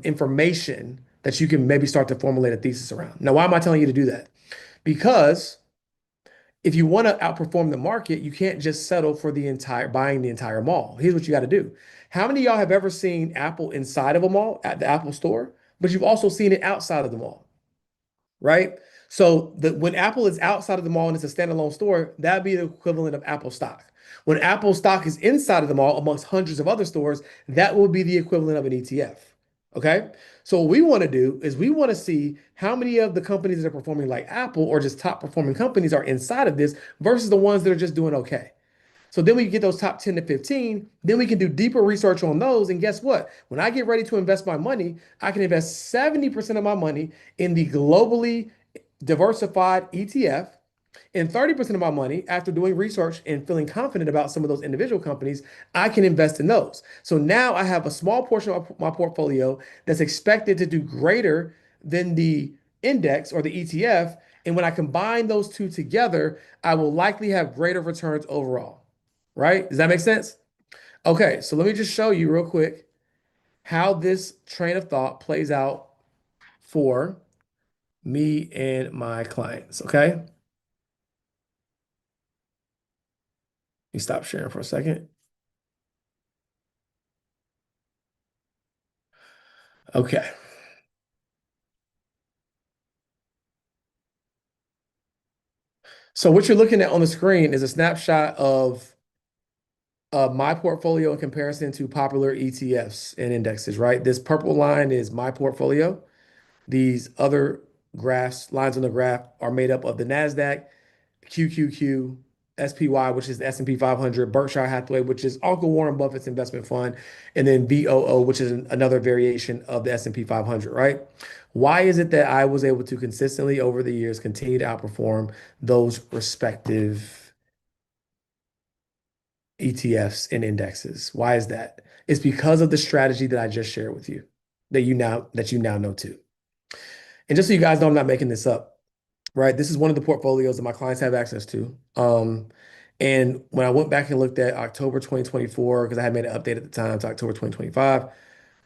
information that you can maybe start to formulate a thesis around. Now, why am I telling you to do that? Because if you want to outperform the market, you can't just settle for buying the entire mall. Here's what you got to do. How many of y'all have ever seen Apple inside of a mall at the Apple store, but you've also seen it outside of the mall, right? So when Apple is outside of the mall and it's a standalone store, that'd be the equivalent of Apple stock. When Apple stock is inside of the mall amongst hundreds of other stores, that will be the equivalent of an ETF. Okay. So what we want to do is we want to see how many of the companies that are performing like Apple or just top performing companies are inside of this versus the ones that are just doing okay. So then we get those top 10 to 15, then we can do deeper research on those. And guess what? When I get ready to invest my money, I can invest 70% of my money in the globally diversified ETF. And 30% of my money, after doing research and feeling confident about some of those individual companies, I can invest in those. So now I have a small portion of my portfolio that's expected to do greater than the index or the ETF. And when I combine those two together, I will likely have greater returns overall. Right? Does that make sense? Okay, so let me just show you real quick how this train of thought plays out for me and my clients. Okay, let me stop sharing for a second. Okay, so what you're looking at on the screen is a snapshot of my portfolio in comparison to popular ETFs and indexes, right? This purple line is my portfolio. These other graphs, lines on the graph, are made up of the NASDAQ, QQQ, SPY, which is the S&P 500, Berkshire Hathaway, which is Uncle Warren Buffett's investment fund, and then VOO, which is another variation of the S&P 500, right? Why is it that I was able to consistently over the years continue to outperform those respective ETFs and indexes? Why is that? It's because of the strategy that I just shared with you that you now know too. And just so you guys know, I'm not making this up, right? This is one of the portfolios that my clients have access to. And when I went back and looked at October 2024, because I had made an update at the time to October 2025,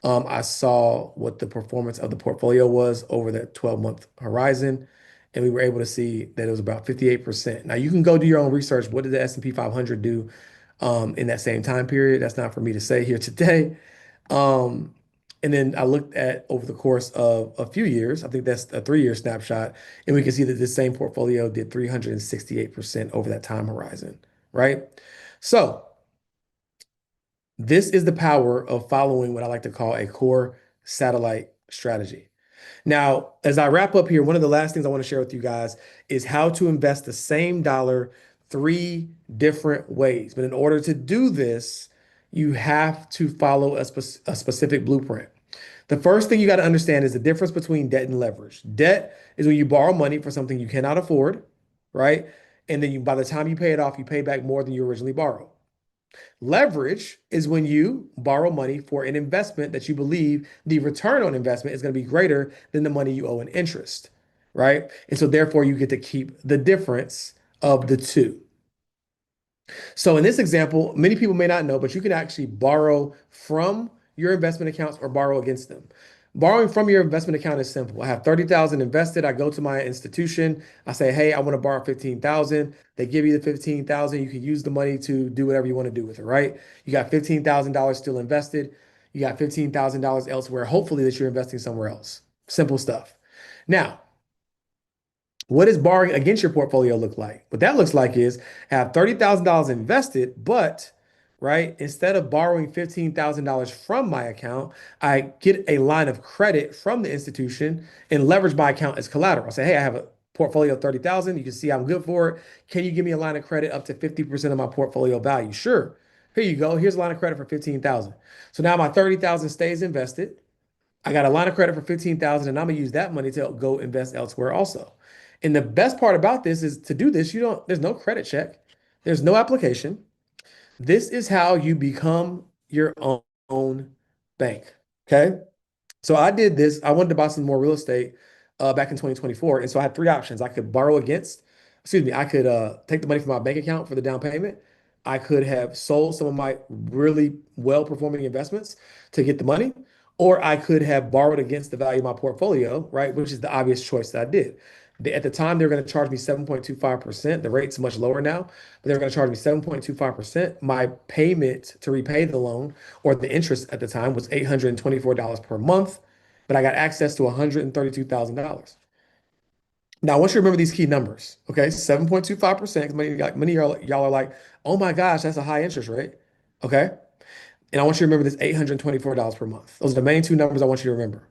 I saw what the performance of the portfolio was over that 12-month horizon, and we were able to see that it was about 58%. Now you can go do your own research. What did the S&P 500 do in that same time period? That's not for me to say here today. Um, and then I looked at over the course of a few years, I think that's a 3-year snapshot, and we can see that this same portfolio did 368% over that time horizon, right? So this is the power of following what I like to call a core satellite strategy. Now, as I wrap up here, one of the last things I want to share with you guys is how to invest the same dollar 3 different ways. But in order to do this, you have to follow a specific blueprint. The first thing you got to understand is the difference between debt and leverage. Debt is when you borrow money for something you cannot afford, right? And then by the time you pay it off, you pay back more than you originally borrowed. Leverage is when you borrow money for an investment that you believe the return on investment is going to be greater than the money you owe in interest, right? And so therefore you get to keep the difference of the two. So in this example, many people may not know, but you can actually borrow from your investment accounts or borrow against them. Borrowing from your investment account is simple. I have 30,000 invested. I go to my institution. I say, "Hey, I want to borrow 15,000." They give you the 15,000. You can use the money to do whatever you want to do with it, right? You got $15,000 still invested. You got $15,000 elsewhere, hopefully that you're investing somewhere else. Simple stuff. Now, what does borrowing against your portfolio look like? What that looks like is have $30,000 invested, but right, instead of borrowing $15,000 from my account, I get a line of credit from the institution and leverage my account as collateral. I say, "Hey, I have a portfolio of 30,000. You can see I'm good for it. Can you give me a line of credit up to 50% of my portfolio value?" Sure. Here you go. Here's a line of credit for 15,000. So now my 30,000 stays invested. I got a line of credit for 15,000 and I'm gonna use that money to go invest elsewhere also. And the best part about this is to do this, there's no credit check, there's no application. This is how you become your own bank. Okay. So I did this. I wanted to buy some more real estate back in 2024. And so I had 3 options. I could borrow against, excuse me, I could take the money from my bank account for the down payment. I could have sold some of my really well-performing investments to get the money, or I could have borrowed against the value of my portfolio, right? Which is the obvious choice that I did. At the time, they were going to charge me 7.25%. The rate's much lower now, but they were going to charge me 7.25%. My payment to repay the loan or the interest at the time was $824 per month, but I got access to $132,000. Now, I want you to remember these key numbers, okay? 7.25%, many of y'all are like, "Oh my gosh, that's a high interest rate." Okay? And I want you to remember this $824 per month. Those are the main two numbers I want you to remember.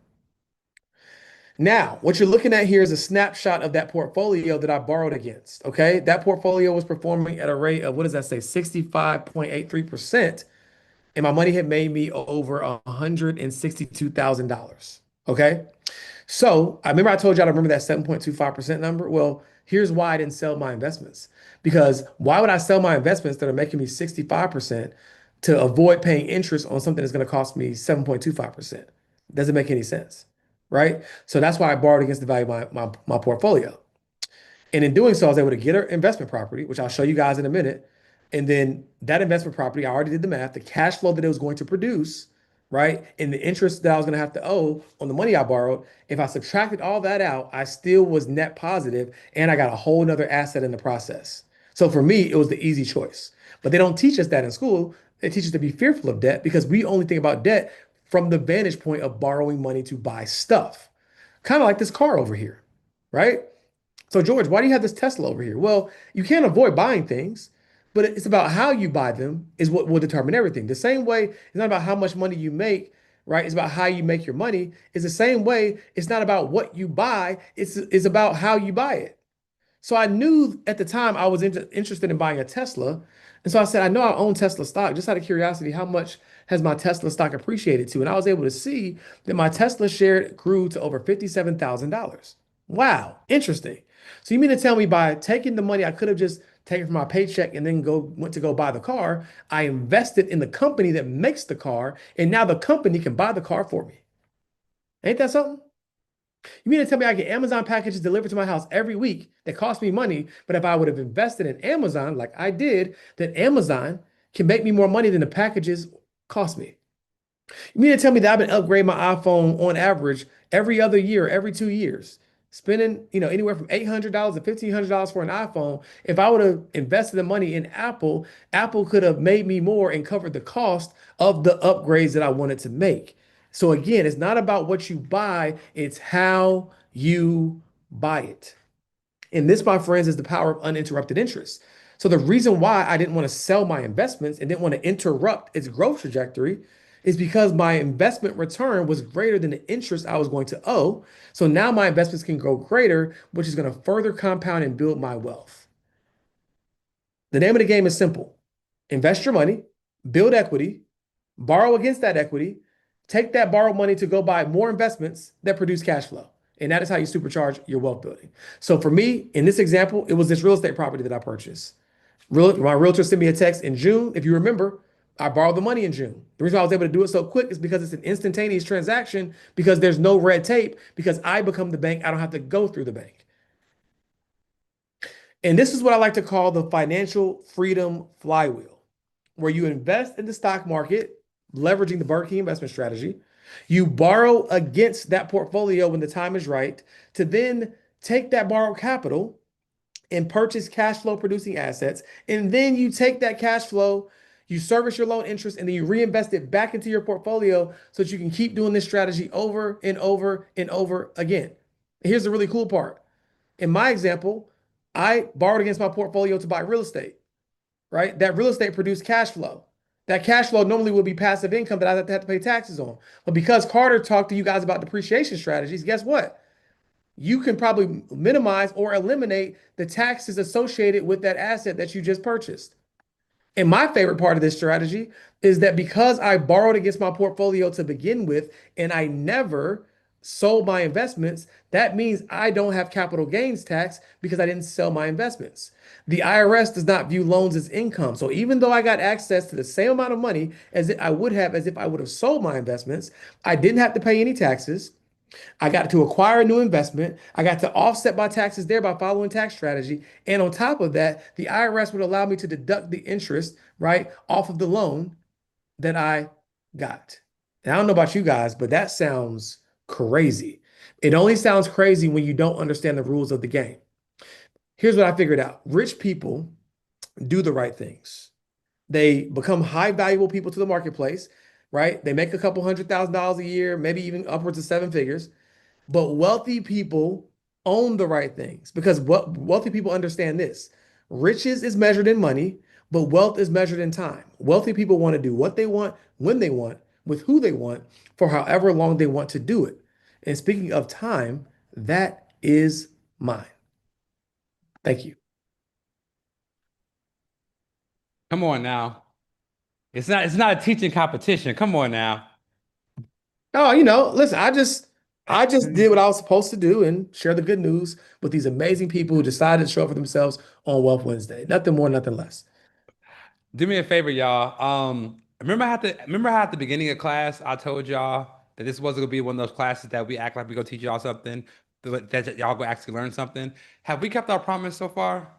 Now, what you're looking at here is a snapshot of that portfolio that I borrowed against. Okay. That portfolio was performing at a rate of, what does that say? 65.83%. And my money had made me over $162,000. Okay. So I remember I told you I remember that 7.25% number. Well, Here's why I didn't sell my investments. Because why would I sell my investments that are making me 65% to avoid paying interest on something that's going to cost me 7.25%? Doesn't make any sense, right? So that's why I borrowed against the value of my portfolio. And in doing so, I was able to get an investment property, which I'll show you guys in a minute. And then that investment property, I already did the math, the cash flow that it was going to produce, right? And the interest that I was going to have to owe on the money I borrowed. If I subtracted all that out, I still was net positive and I got a whole nother asset in the process. So for me, it was the easy choice. But they don't teach us that in school. They teach us to be fearful of debt because we only think about debt from the vantage point of borrowing money to buy stuff. Kind of like this car over here, right? So, George, why do you have this Tesla over here? Well, you can't avoid buying things, but it's about how you buy them is what will determine everything. The same way, it's not about how much money you make, right? It's about how you make your money. It's the same way, it's not about what you buy, it's about how you buy it. So I knew at the time I was interested in buying a Tesla. And so I said, I know I own Tesla stock. Just out of curiosity, how much has my Tesla stock appreciated to? And I was able to see that my Tesla share grew to over $57,000. Wow, interesting. So you mean to tell me by taking the money I could have just taken from my paycheck and then went to go buy the car, I invested in the company that makes the car, and now the company can buy the car for me. Ain't that something? You mean to tell me I get Amazon packages delivered to my house every week that cost me money, but if I would have invested in Amazon like I did, then Amazon can make me more money than the packages cost me? You mean to tell me that I've been upgrading my iPhone on average every other year, every 2 years, spending, anywhere from $800 to $1,500 for an iPhone. If I would have invested the money in Apple, Apple could have made me more and covered the cost of the upgrades that I wanted to make. So again, it's not about what you buy, it's how you buy it. And this, my friends, is the power of uninterrupted interest. So the reason why I didn't want to sell my investments and didn't want to interrupt its growth trajectory is because my investment return was greater than the interest I was going to owe. So now my investments can grow greater, which is going to further compound and build my wealth. The name of the game is simple. Invest your money, build equity, borrow against that equity, take that borrowed money to go buy more investments that produce cash flow. And that is how you supercharge your wealth building. So for me, in this example, it was this real estate property that I purchased. My realtor sent me a text in June. If you remember, I borrowed the money in June. The reason why I was able to do it so quick is because it's an instantaneous transaction, because there's no red tape, because I become the bank. I don't have to go through the bank. And this is what I like to call the financial freedom flywheel, where you invest in the stock market, leveraging the Burger King investment strategy. You borrow against that portfolio when the time is right to then take that borrowed capital and purchase cash flow producing assets. And then you take that cash flow, you service your loan interest, and then you reinvest it back into your portfolio so that you can keep doing this strategy over and over and over again. And here's the really cool part. In my example, I borrowed against my portfolio to buy real estate, right? That real estate produced cash flow. That cash flow normally would be passive income that I have to pay taxes on. But because Carter talked to you guys about depreciation strategies, guess what? You can probably minimize or eliminate the taxes associated with that asset that you just purchased. And my favorite part of this strategy is that because I borrowed against my portfolio to begin with and I never sold my investments, that means I don't have capital gains tax because I didn't sell my investments. The IRS does not view loans as income. So even though I got access to the same amount of money as I would have as if I would have sold my investments, I didn't have to pay any taxes. I got to acquire a new investment. I got to offset my taxes there by following tax strategy. And on top of that, the IRS would allow me to deduct the interest, right, off of the loan that I got. And I don't know about you guys, but that sounds crazy. It only sounds crazy when you don't understand the rules of the game. Here's what I figured out. Rich people do the right things. They become high valuable people to the marketplace, right? They make a couple $100,000 a year, maybe even upwards of seven figures. But wealthy people own the right things because what wealthy people understand this. Riches is measured in money, but wealth is measured in time. Wealthy people want to do what they want, when they want, with who they want, for however long they want to do it. And speaking of time, that is mine. Thank you. Come on now. It's not a teaching competition. Come on now. Oh, listen, I just did what I was supposed to do and share the good news with these amazing people who decided to show up for themselves on Wealth Wednesday. Nothing more, nothing less. Do me a favor, y'all. Remember how at the beginning of class I told y'all that this wasn't gonna be one of those classes that we act like we go teach y'all something, that y'all go actually learn something. Have we kept our promise so far?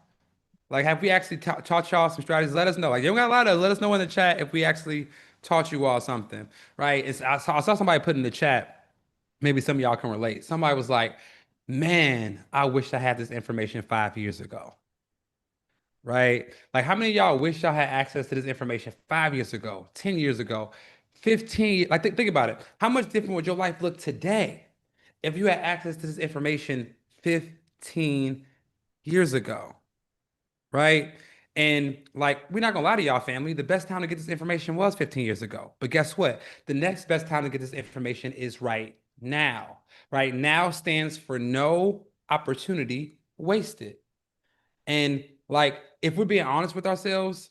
Like, have we actually taught y'all some strategies? Let us know. Like, you don't got a lot of. Let us know in the chat if we actually taught you all something, right? I saw somebody put in the chat. Maybe some of y'all can relate. Somebody was like, "Man, I wish I had this information 5 years ago." Right? Like, how many of y'all wish y'all had access to this information 5 years ago, 10 years ago, 15? Like, think about it. How much different would your life look today if you had access to this information 15 years ago? Right? And like, we're not gonna lie to y'all, family. The best time to get this information was 15 years ago. But guess what? The next best time to get this information is right now. Right now stands for no opportunity wasted. And like, if we're being honest with ourselves,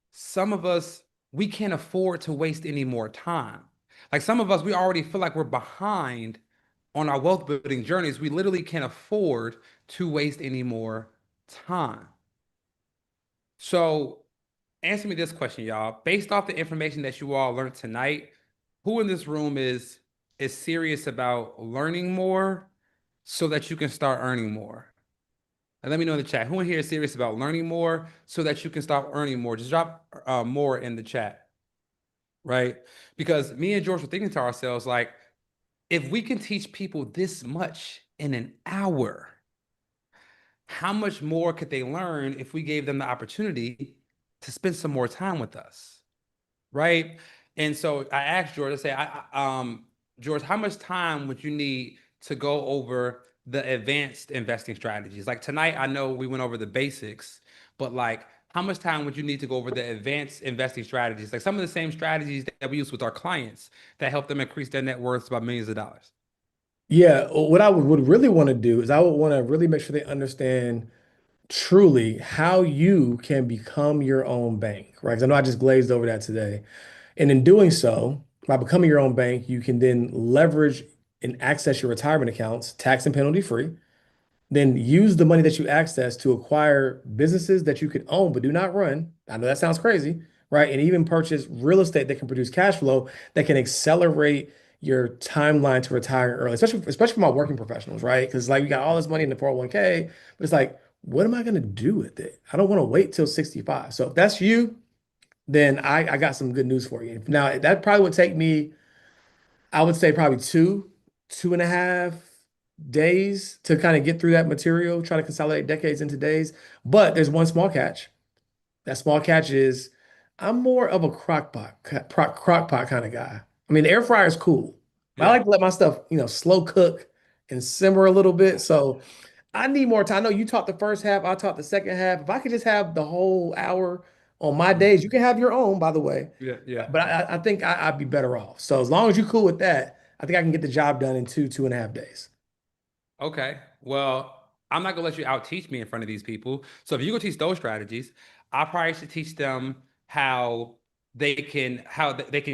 some of us, we can't afford to waste any more time. Like, some of us, we already feel like we're behind on our wealth building journeys. We literally can't afford to waste any more time. So answer me this question, y'all. Based off the information that you all learned tonight, who in this room is serious about learning more so that you can start earning more? And let me know in the chat. Who in here is serious about learning more so that you can start earning more? Just drop more in the chat, right? Because me and George were thinking to ourselves, like, if we can teach people this much in an hour, how much more could they learn if we gave them the opportunity to spend some more time with us? Right? And so I asked George, I say, George, how much time would you need to go over the advanced investing strategies? Like tonight, I know we went over the basics, but like, how much time would you need to go over the advanced investing strategies? Like some of the same strategies that we use with our clients that help them increase their net worths by millions of dollars. Yeah, what I would really want to do is I would want to really make sure they understand truly how you can become your own bank, right? Because I know I just glazed over that today. And in doing so, by becoming your own bank, you can then leverage and access your retirement accounts tax and penalty free. Then use the money that you access to acquire businesses that you could own but do not run. I know that sounds crazy, right? And even purchase real estate that can produce cash flow that can accelerate your timeline to retire early, especially for my working professionals, right? Because like we got all this money in the 401k, but it's like, what am I gonna do with it? I don't want to wait till 65. So if that's you, then I got some good news for you. Now that probably would take me, I would say probably 2.5 days to kind of get through that material, try to consolidate decades into days. But there's one small catch. That small catch is I'm more of a crock pot kind of guy. I mean, the air fryer is cool, but I Yeah. like to let my stuff, slow cook and simmer a little bit. So I need more time. I know you taught the first half, I taught the second half. If I could just have the whole hour on my days, you can have your own, by the way. Yeah, yeah. But I think I'd be better off. So as long as you're cool with that, I think I can get the job done in 2.5 days. Okay. Well, I'm not gonna let you out teach me in front of these people. So if you go teach those strategies, I probably should teach them how they can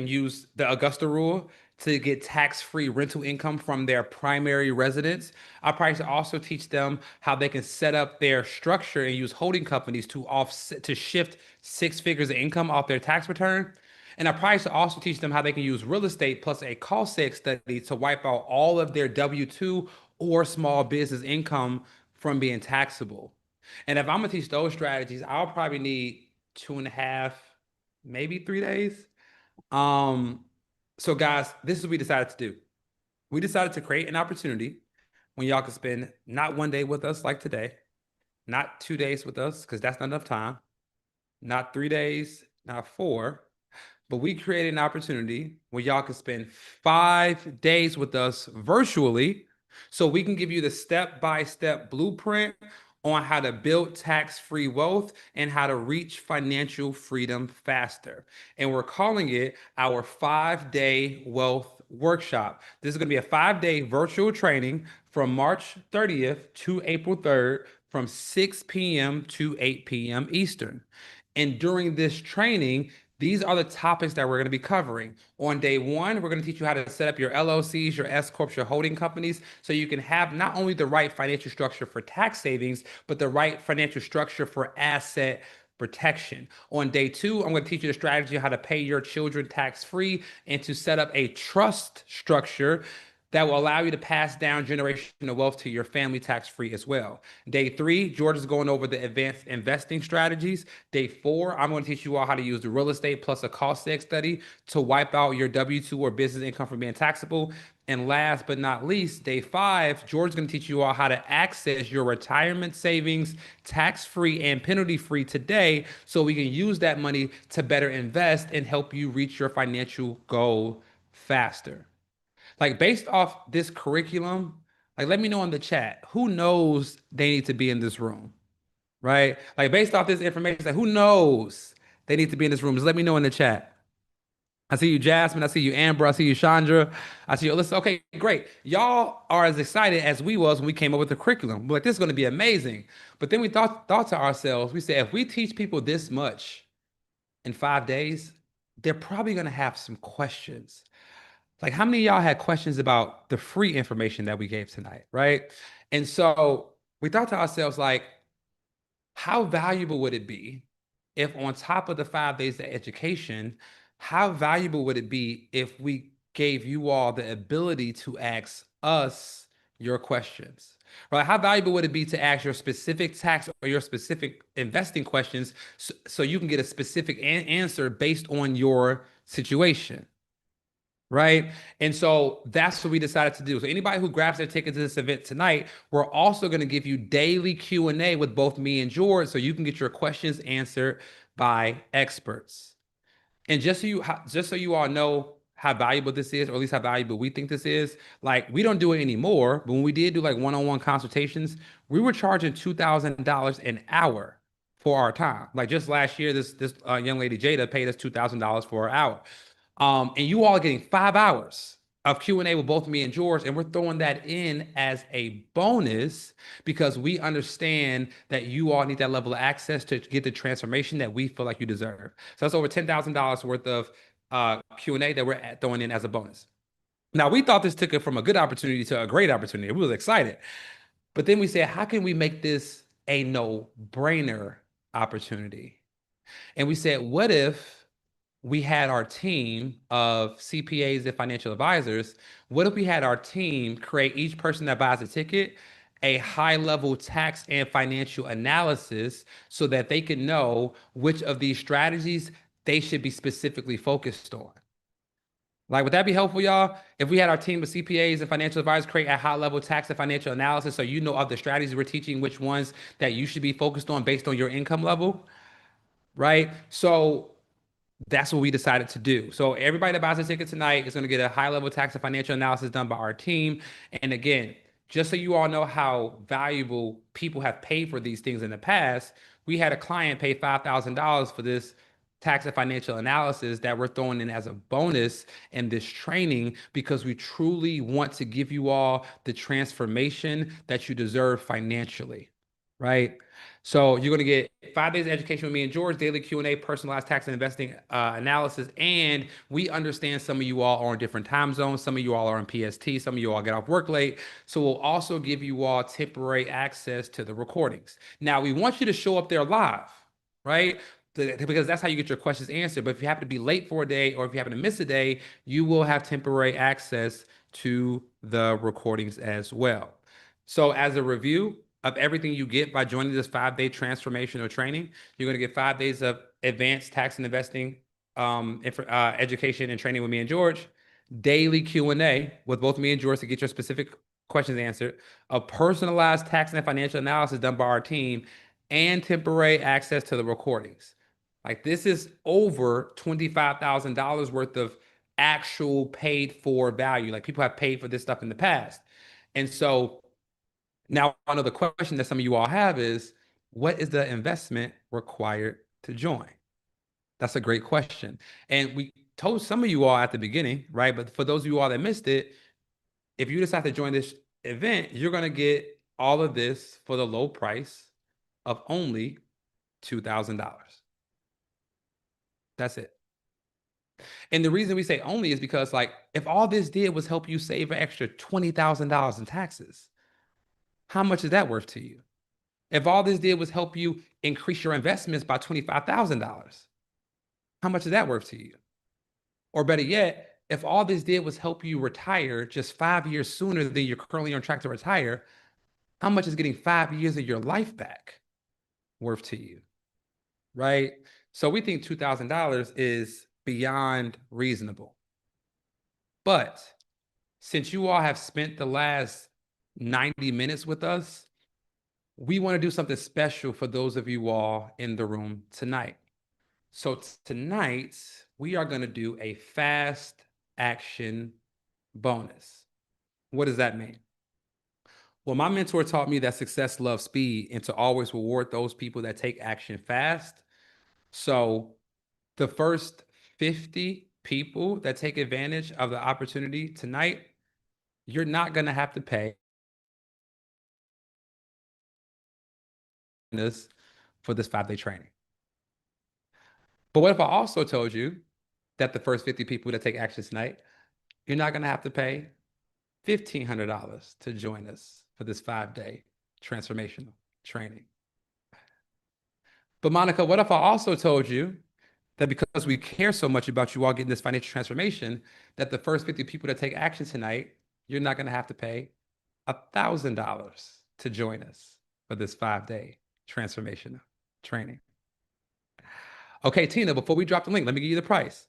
use the Augusta rule to get tax-free rental income from their primary residence. I probably should also teach them how they can set up their structure and use holding companies to shift 6 figures of income off their tax return. And I probably should also teach them how they can use real estate plus a cost seg study to wipe out all of their W-2 or small business income from being taxable. And if I'm gonna teach those strategies, I'll probably need 2.5, maybe 3 days. Um, so guys, this is what we decided to do. We decided to create an opportunity when y'all can spend not 1 day with us like today, not 2 days with us, because that's not enough time, not 3 days, not four, but we created an opportunity where y'all can spend 5 days with us virtually so we can give you the step-by-step blueprint on how to build tax-free wealth and how to reach financial freedom faster. And we're calling it our 5-day wealth workshop. This is going to be a 5-day virtual training from March 30th to April 3rd from 6 p.m. to 8 p.m. Eastern. And during this training, These are the topics that we're going to be covering. On day one, we're going to teach you how to set up your LLCs, your S Corps, your holding companies, so you can have not only the right financial structure for tax savings, but the right financial structure for asset protection. On day two, I'm going to teach you the strategy on how to pay your children tax free and to set up a trust structure that will allow you to pass down generational wealth to your family tax free as well. Day three, George is going over the advanced investing strategies. Day four, I'm going to teach you all how to use the real estate plus a cost seg study to wipe out your W-2 or business income from being taxable. And last but not least, day five, George is going to teach you all how to access your retirement savings tax-free and penalty-free today so we can use that money to better invest and help you reach your financial goal faster. Like based off this curriculum, like let me know in the chat who knows they need to be in this room, right? Like based off this information, like who knows they need to be in this room? Just let me know in the chat. I see you, Jasmine. I see you, Amber. I see you, Chandra. I see you, Alyssa. Okay, great. Y'all are as excited as we was when we came up with the curriculum. We're like, this is going to be amazing. But then we thought to ourselves, we said, if we teach people this much in 5 days, they're probably going to have some questions. Like, how many of y'all had questions about the free information that we gave tonight, right? And so we thought to ourselves, like, how valuable would it be if on top of the 5 days of education, how valuable would it be if we gave you all the ability to ask us your questions? Right? How valuable would it be to ask your specific tax or your specific investing questions so you can get a specific answer based on your situation? Right. And so that's what we decided to do. So anybody who grabs their ticket to this event tonight, we're also going to give you daily Q&A with both me and George so you can get your questions answered by experts. And just so you all know how valuable this is, or at least how valuable we think this is, like we don't do it anymore. But when we did do like one-on-one consultations, we were charging $2,000 an hour for our time. Like just last year, this young lady Jada paid us $2,000 for her hour. And you all are getting 5 hours of Q&A with both me and George, and we're throwing that in as a bonus because we understand that you all need that level of access to get the transformation that we feel like you deserve. So that's over $10,000 worth of Q&A that we're throwing in as a bonus. Now, we thought this took it from a good opportunity to a great opportunity. We was excited. But then we said, how can we make this a no-brainer opportunity? And we said, what if we had our team of CPAs and financial advisors? What if we had our team create each person that buys a ticket a high level tax and financial analysis so that they can know which of these strategies they should be specifically focused on? Like, would that be helpful, y'all? If we had our team of CPAs and financial advisors create a high level tax and financial analysis so you know of the strategies we're teaching, which ones that you should be focused on based on your income level, right? So that's what we decided to do. So everybody that buys a ticket tonight is going to get a high level tax and financial analysis done by our team. And again, just so you all know how valuable people have paid for these things in the past, we had a client pay $5,000 for this tax and financial analysis that we're throwing in as a bonus in this training because we truly want to give you all the transformation that you deserve financially, right? So you're going to get 5 days of education with me and George, daily Q&A, personalized tax and investing analysis. And we understand some of you all are in different time zones. Some of you all are in PST. Some of you all get off work late. So we'll also give you all temporary access to the recordings. Now, we want you to show up there live, right? Because that's how you get your questions answered. But if you happen to be late for a day or if you happen to miss a day, you will have temporary access to the recordings as well. So as a review of everything you get by joining this 5 day transformational training, you're going to get 5 days of advanced tax and investing education and training with me and George, daily Q&A with both me and George to get your specific questions answered, a personalized tax and financial analysis done by our team, and temporary access to the recordings. Like this is over $25,000 worth of actual paid for value. Like people have paid for this stuff in the past. And so now I know the question that some of you all have is, what is the investment required to join? That's a great question. And we told some of you all at the beginning, right? But for those of you all that missed it, if you decide to join this event, you're going to get all of this for the low price of only $2,000. That's it. And the reason we say only is because, like, if all this did was help you save an extra $20,000 in taxes, how much is that worth to you? If all this did was help you increase your investments by $25,000, how much is that worth to you? Or better yet, if all this did was help you retire just 5 years sooner than you're currently on track to retire, how much is getting 5 years of your life back worth to you? Right? So we think $2,000 is beyond reasonable. But since you all have spent the last 90 minutes with us, we want to do something special for those of you all in the room tonight. So tonight, we are going to do a fast action bonus. What does that mean? Well, my mentor taught me that success loves speed and to always reward those people that take action fast. So the first 50 people that take advantage of the opportunity tonight, you're not going to have to pay this for this 5-day training. But what if I also told you that the first 50 people that take action tonight, you're not going to have to pay $1,500 to join us for this 5-day transformational training? But Monica, what if I also told you that because we care so much about you all getting this financial transformation, that the first 50 people that take action tonight, you're not going to have to pay $1,000 to join us for this 5-day transformational training? Okay, Tina, before we drop the link, let me give you the price.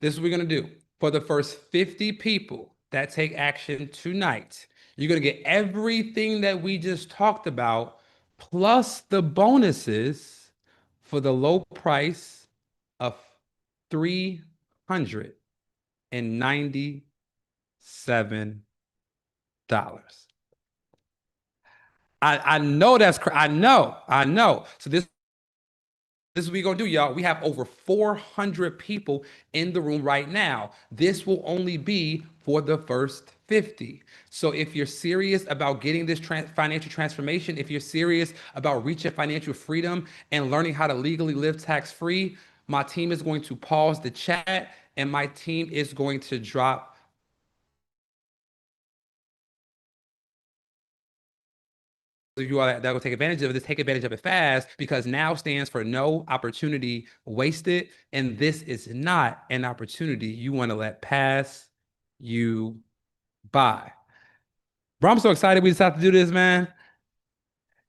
This is what we're going to do. For the first 50 people that take action tonight, you're going to get everything that we just talked about, plus the bonuses for the low price of $397. I know that's I know. So this is what we're gonna do, y'all. We have over 400 people in the room right now. This will only be for the first 50. So if you're serious about getting this financial transformation, if you're serious about reaching financial freedom and learning how to legally live tax-free, my team is going to pause the chat and my team is going to drop you all that will take advantage of this, take advantage of it fast, because now stands for no opportunity wasted. And this is not an opportunity you want to let pass you by. Bro, I'm so excited we decided to do this, man.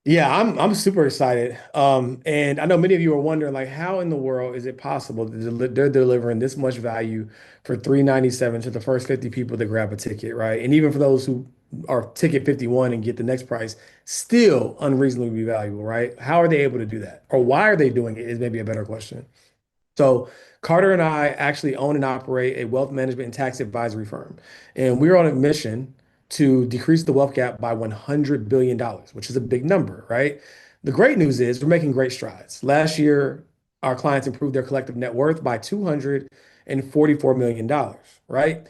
Yeah, I'm super excited. And I know many of you are wondering, like, how in the world is it possible that they're delivering this much value for 397 to the first 50 people that grab a ticket, right? And even for those who are ticket 51 and get the next price, still unreasonably valuable, right? How are they able to do that? Or why are they doing it is maybe a better question. So Carter and I actually own and operate a wealth management and tax advisory firm. And we're on a mission to decrease the wealth gap by $100 billion, which is a big number, right? The great news is we're making great strides. Last year, our clients improved their collective net worth by $244 million, right?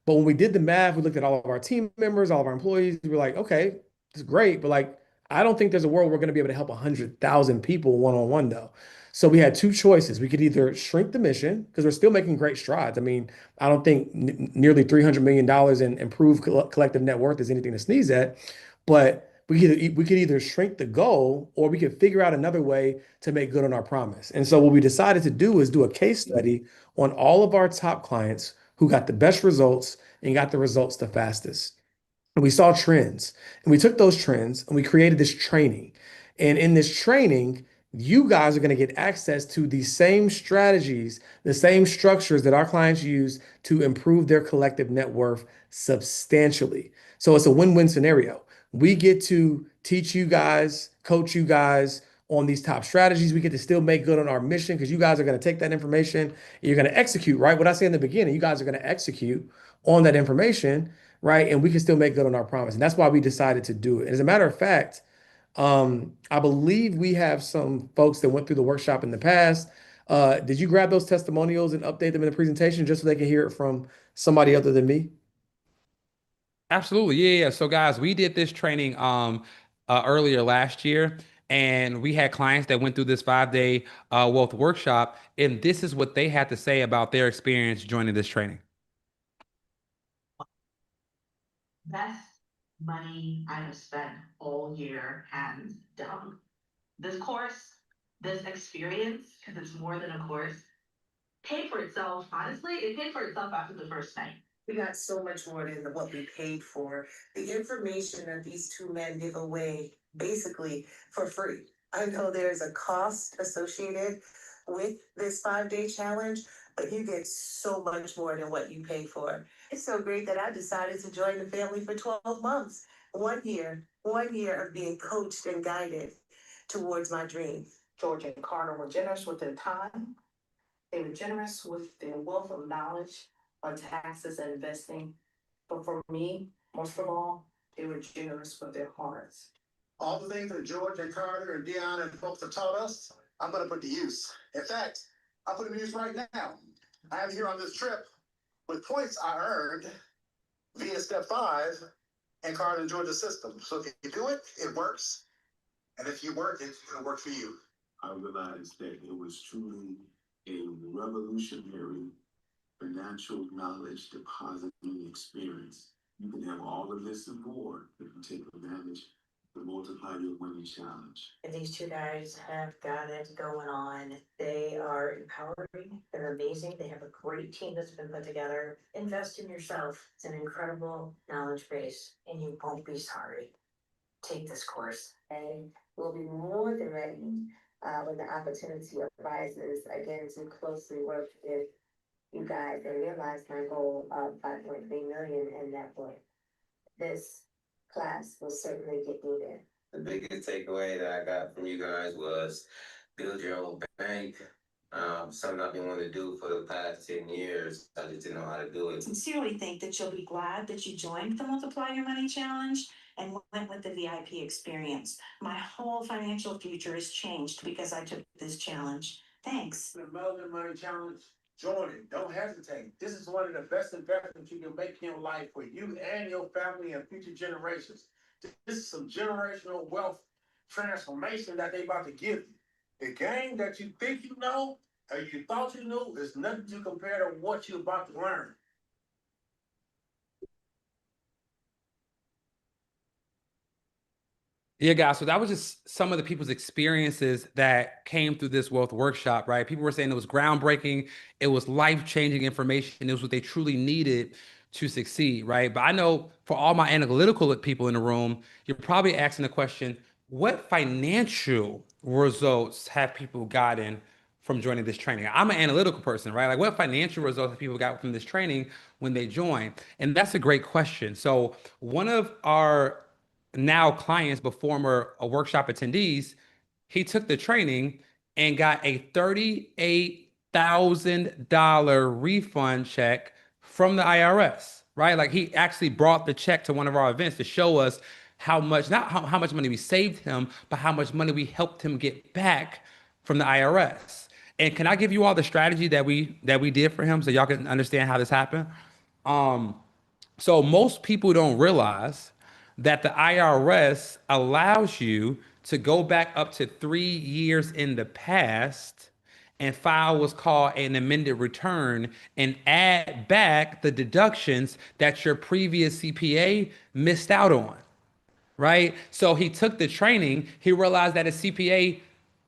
But when we did the math, we looked at all of our team members, all of our employees, we were like, okay, it's great, but like, I don't think there's a world we're going to be able to help 100,000 people one-on-one though. So we had two choices. We could either shrink the mission because we're still making great strides. I mean, I don't think nearly $300 million in improved collective net worth is anything to sneeze at, but we could either shrink the goal or we could figure out another way to make good on our promise. And so what we decided to do is do a case study on all of our top clients who got the best results and got the results the fastest. And we saw trends and we took those trends and we created this training. And in this training, you guys are going to get access to the same strategies, the same structures that our clients use to improve their collective net worth substantially. So it's a win-win scenario. We get to teach you guys, coach you guys on these top strategies. We get to still make good on our mission because you guys are going to take that information and you're going to execute, right? What I say in the beginning, you guys are going to execute on that information, right? And we can still make good on our promise. And that's why we decided to do it. And as a matter of fact, I believe we have some folks that went through the workshop in the past. Did you grab those testimonials and update them in the presentation just so they can hear it from somebody other than me? Absolutely. Yeah, yeah. So guys, we did this training earlier last year. And we had clients that went through this 5 day wealth workshop, and this is what they had to say about their experience joining this training. Best money I have spent all year, hands down. This course, this experience, because it's more than a course, paid for itself. Honestly, it paid for itself after the first night. We got so much more than what we paid for. The information that these two men give away basically for free. I know there's a cost associated with this 5 day challenge, but you get so much more than what you pay for. It's so great that I decided to join the family for 12 months. 1 year of being coached and guided towards my dreams. George and Carter were generous with their time. They were generous with their wealth of knowledge on taxes and investing. But for me, most of all, they were generous with their hearts. All the things that George and Carter and Dion and folks have taught us, I'm going to put to use. In fact, I'll put them to use right now. I have here on this trip with points I earned via step 5 in Carter and George's system. So if you do it, it works. And if you work, it'll work for you. I realized that it was truly a revolutionary financial knowledge depositing experience. You can have all of this and more if you take advantage of the Multiply Your Money Challenge. And these two guys have got it going on. They are empowering. They're amazing. They have a great team that's been put together. Invest in yourself. It's an incredible knowledge base, and you won't be sorry. Take this course, and we'll be more than ready when the opportunity arises again to closely work with you guys and realize my goal of 5.3 million in that point. This class will certainly get me there. The biggest takeaway that I got from you guys was build your own bank. Something I've been wanting to do for the past 10 years. I just didn't know how to do it. Sincerely think that you'll be glad that you joined the Multiply Your Money Challenge and went with the VIP experience. My whole financial future has changed because I took this challenge. Thanks. The Melvin Money Challenge, join it. Don't hesitate. This is one of the best investments you can make in your life for you and your family and future generations. This is some generational wealth transformation that they about to give you. The game that you think you know or you thought you knew is nothing to compare to what you're about to learn. Yeah, guys. So that was just some of the people's experiences that came through this wealth workshop, right? People were saying it was groundbreaking, it was life-changing information, it was what they truly needed to succeed, right? But I know for all my analytical people in the room, you're probably asking the question, what financial results have people gotten from joining this training? I'm an analytical person, right? Like, what financial results have people got from this training when they join? And that's a great question. So one of our now clients, but former workshop attendees, he took the training and got a $38,000 refund check from the IRS, right? Like, he actually brought the check to one of our events to show us how much, not how much money we saved him, but how much money we helped him get back from the IRS. And can I give you all the strategy that we did for him so y'all can understand how this happened? So most people don't realize that the IRS allows you to go back up to 3 years in the past and file what's called an amended return and add back the deductions that your previous CPA missed out on, right? So he took the training, he realized that his CPA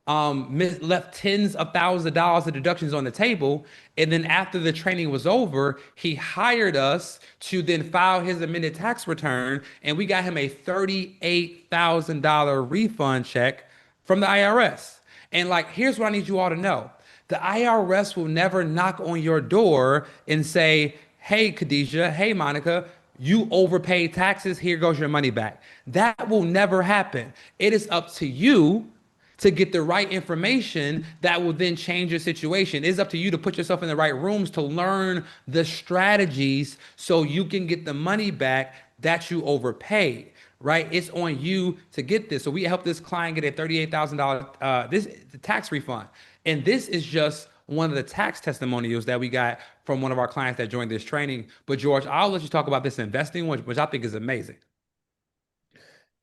left tens of thousands of dollars of deductions on the table. And then after the training was over, he hired us to then file his amended tax return. And we got him a $38,000 refund check from the IRS. And like, here's what I need you all to know. The IRS will never knock on your door and say, hey, Khadijah, hey, Monica, you overpaid taxes, here goes your money back. That will never happen. It is up to you to get the right information that will then change your situation. It's up to you to put yourself in the right rooms to learn the strategies so you can get the money back that you overpaid, right? It's on you to get this. So we helped this client get a $38,000 this tax refund. And this is just one of the tax testimonials that we got from one of our clients that joined this training. But George, I'll let you talk about this investing, which I think is amazing.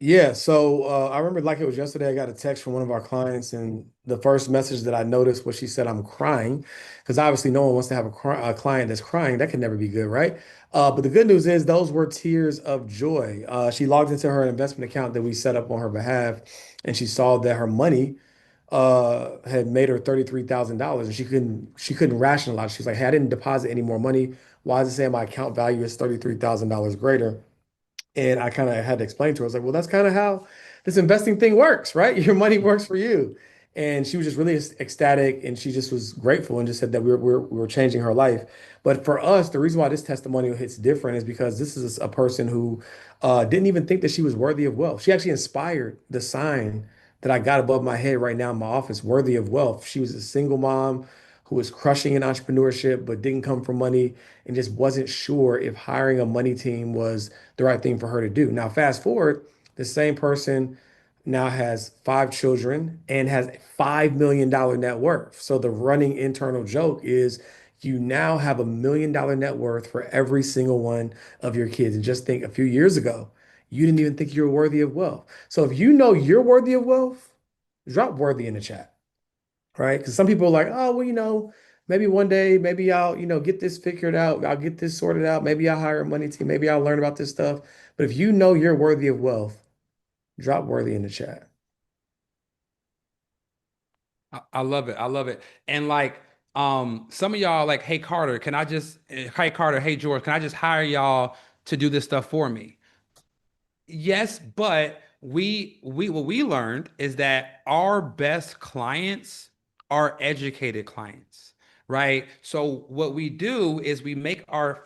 Yeah, so I remember like it was yesterday. I got a text from one of our clients, and the first message that I noticed was she said, "I'm crying," because obviously no one wants to have a client that's crying. That can never be good, right? But the good news is those were tears of joy. She logged into her investment account that we set up on her behalf, and she saw that her money had made her $33,000, and she couldn't rationalize. She's like, "Hey, I didn't deposit any more money. Why does it say my account value is $33,000 greater?" And I kind of had to explain to her, I was like, well, that's kind of how this investing thing works, right? Your money works for you. And she was just really ecstatic, and she just was grateful and just said that we were changing her life. But for us, the reason why this testimonial hits different is because this is a person who didn't even think that she was worthy of wealth. She actually inspired the sign that I got above my head right now in my office, worthy of wealth. She was a single mom who was crushing in entrepreneurship, but didn't come from money and just wasn't sure if hiring a money team was the right thing for her to do. Now, fast forward, the same person now has 5 children and has $5 million net worth. So the running internal joke is you now have $1 million net worth for every single one of your kids. And just think a few years ago, you didn't even think you were worthy of wealth. So if you know you're worthy of wealth, drop worthy in the chat, right? Because some people are like, oh, well, maybe one day, maybe I'll, get this figured out. I'll get this sorted out. Maybe I'll hire a money team. Maybe I'll learn about this stuff. But if you know you're worthy of wealth, drop worthy in the chat. I love it. I love it. And like, some of y'all like, hey Carter, hey Carter, hey George, can I just hire y'all to do this stuff for me? Yes, but we what we learned is that our best clients are educated clients, right? So what we do is we make our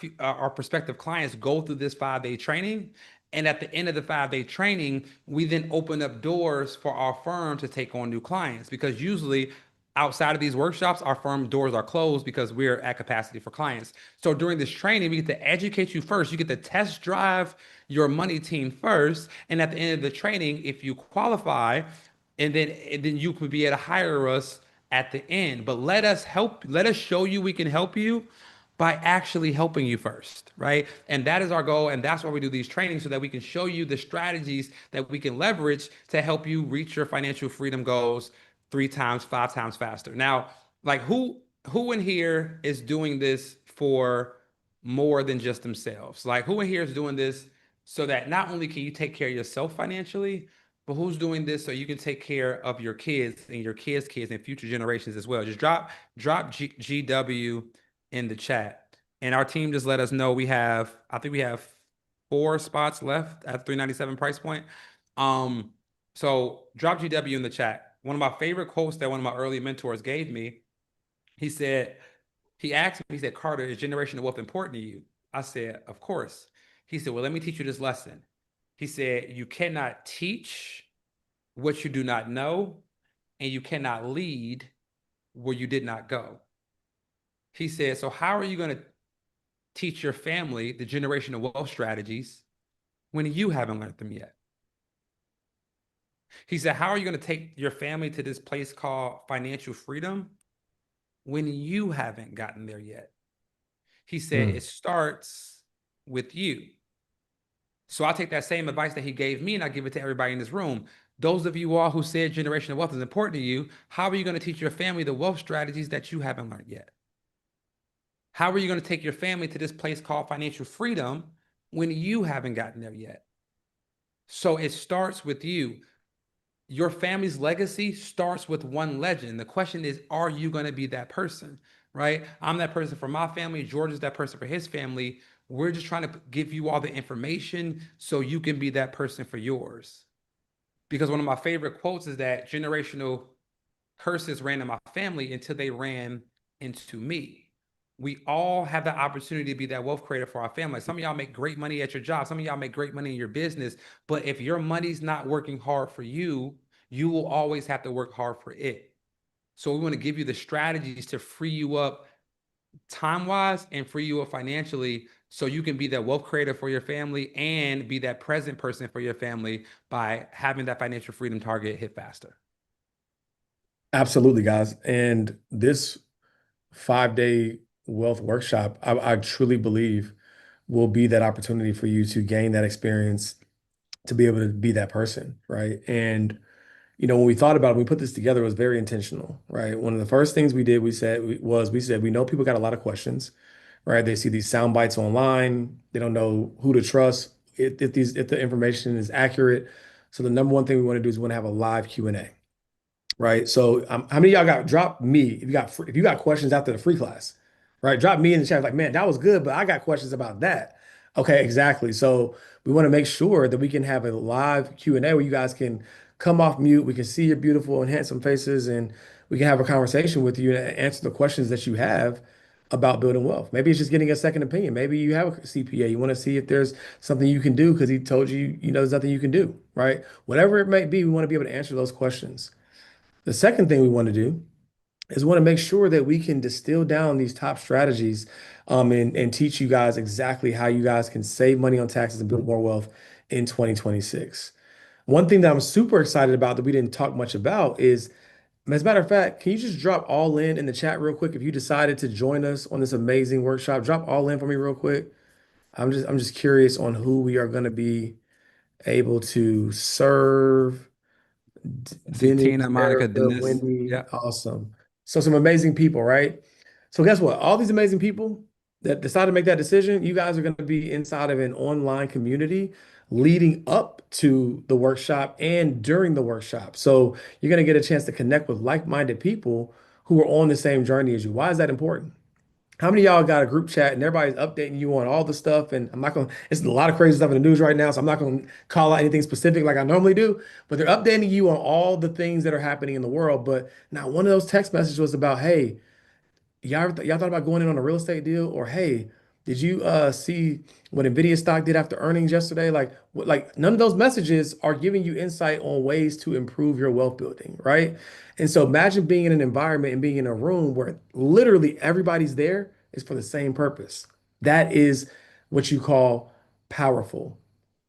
prospective clients go through this 5-day training, and at the end of the 5-day training, we then open up doors for our firm to take on new clients because usually outside of these workshops, our firm doors are closed because we're at capacity for clients. So during this training, we get to educate you first. You get to test drive your money team first. And at the end of the training, if you qualify, and then you could be able to hire us at the end. But let us show you we can help you by actually helping you first, right? And that is our goal. And that's why we do these trainings so that we can show you the strategies that we can leverage to help you reach your financial freedom goals 3 times, 5 times faster. Now, like who in here is doing this for more than just themselves? Like who in here is doing this so that not only can you take care of yourself financially, but who's doing this so you can take care of your kids and your kids' kids and future generations as well? Just drop GW in the chat. And our team just let us know I think we have 4 spots left at 397 price point. So drop GW in the chat. One of my favorite quotes that one of my early mentors gave me, he said, he asked me, he said, Carter, is generational wealth important to you? I said, of course. He said, well, let me teach you this lesson. He said, you cannot teach what you do not know, and you cannot lead where you did not go. He said, so how are you going to teach your family the generational wealth strategies when you haven't learned them yet? He said, how are you going to take your family to this place called financial freedom when you haven't gotten there yet? He said, it starts with you. So I take that same advice that he gave me and I give it to everybody in this room. Those of you all who said generational wealth is important to you, how are you going to teach your family the wealth strategies that you haven't learned yet? How are you going to take your family to this place called financial freedom when you haven't gotten there yet? So it starts with you. Your family's legacy starts with one legend. The question is, are you going to be that person? Right? I'm that person for my family. George is that person for his family. We're just trying to give you all the information so you can be that person for yours. Because one of my favorite quotes is that generational curses ran in my family until they ran into me. We all have the opportunity to be that wealth creator for our family. Some of y'all make great money at your job. Some of y'all make great money in your business. But if your money's not working hard for you, you will always have to work hard for it. So we want to give you the strategies to free you up time-wise and free you up financially so you can be that wealth creator for your family and be that present person for your family by having that financial freedom target hit faster. Absolutely, guys. And this 5-day wealth workshop, I truly believe will be that opportunity for you to gain that experience to be able to be that person, right? And when we thought about it, we put this together, it was very intentional, right? One of the first things we did, we said we know people got a lot of questions, right? They see these sound bites online, they don't know who to trust, if the information is accurate. So the number one thing we want to do is we want to have a live Q&A, right? So how many of y'all got drop me if you got questions after the free class, right? Drop me in the chat like, man, that was good, but I got questions about that. Okay, exactly. So we want to make sure that we can have a live Q&A where you guys can come off mute. We can see your beautiful and handsome faces, and we can have a conversation with you and answer the questions that you have about building wealth. Maybe it's just getting a second opinion. Maybe you have a CPA. You want to see if there's something you can do because he told you, there's nothing you can do, right? Whatever it may be, we want to be able to answer those questions. The second thing we want to do is we want to make sure that we can distill down these top strategies, and teach you guys exactly how you guys can save money on taxes and build more wealth in 2026. One thing that I'm super excited about that we didn't talk much about is, as a matter of fact, can you just drop all in the chat real quick if you decided to join us on this amazing workshop? Drop all in for me real quick. I'm just curious on who we are going to be able to serve. See Dennis, Tina, Monica, Erica, Dennis. Wendy, Yeah. awesome. So some amazing people, right? So guess what? All these amazing people that decided to make that decision, you guys are going to be inside of an online community leading up to the workshop and during the workshop. So you're going to get a chance to connect with like-minded people who are on the same journey as you. Why is that important? How many of y'all got a group chat and everybody's updating you on all the stuff? And I'm not going to, it's a lot of crazy stuff in the news right now, so I'm not going to call out anything specific like I normally do, but they're updating you on all the things that are happening in the world. But now one of those text messages was about, hey, y'all thought about going in on a real estate deal? Or hey, did you see what Nvidia stock did after earnings yesterday? Like none of those messages are giving you insight on ways to improve your wealth building, right? And so imagine being in an environment and being in a room where literally everybody's there is for the same purpose. That is what you call powerful,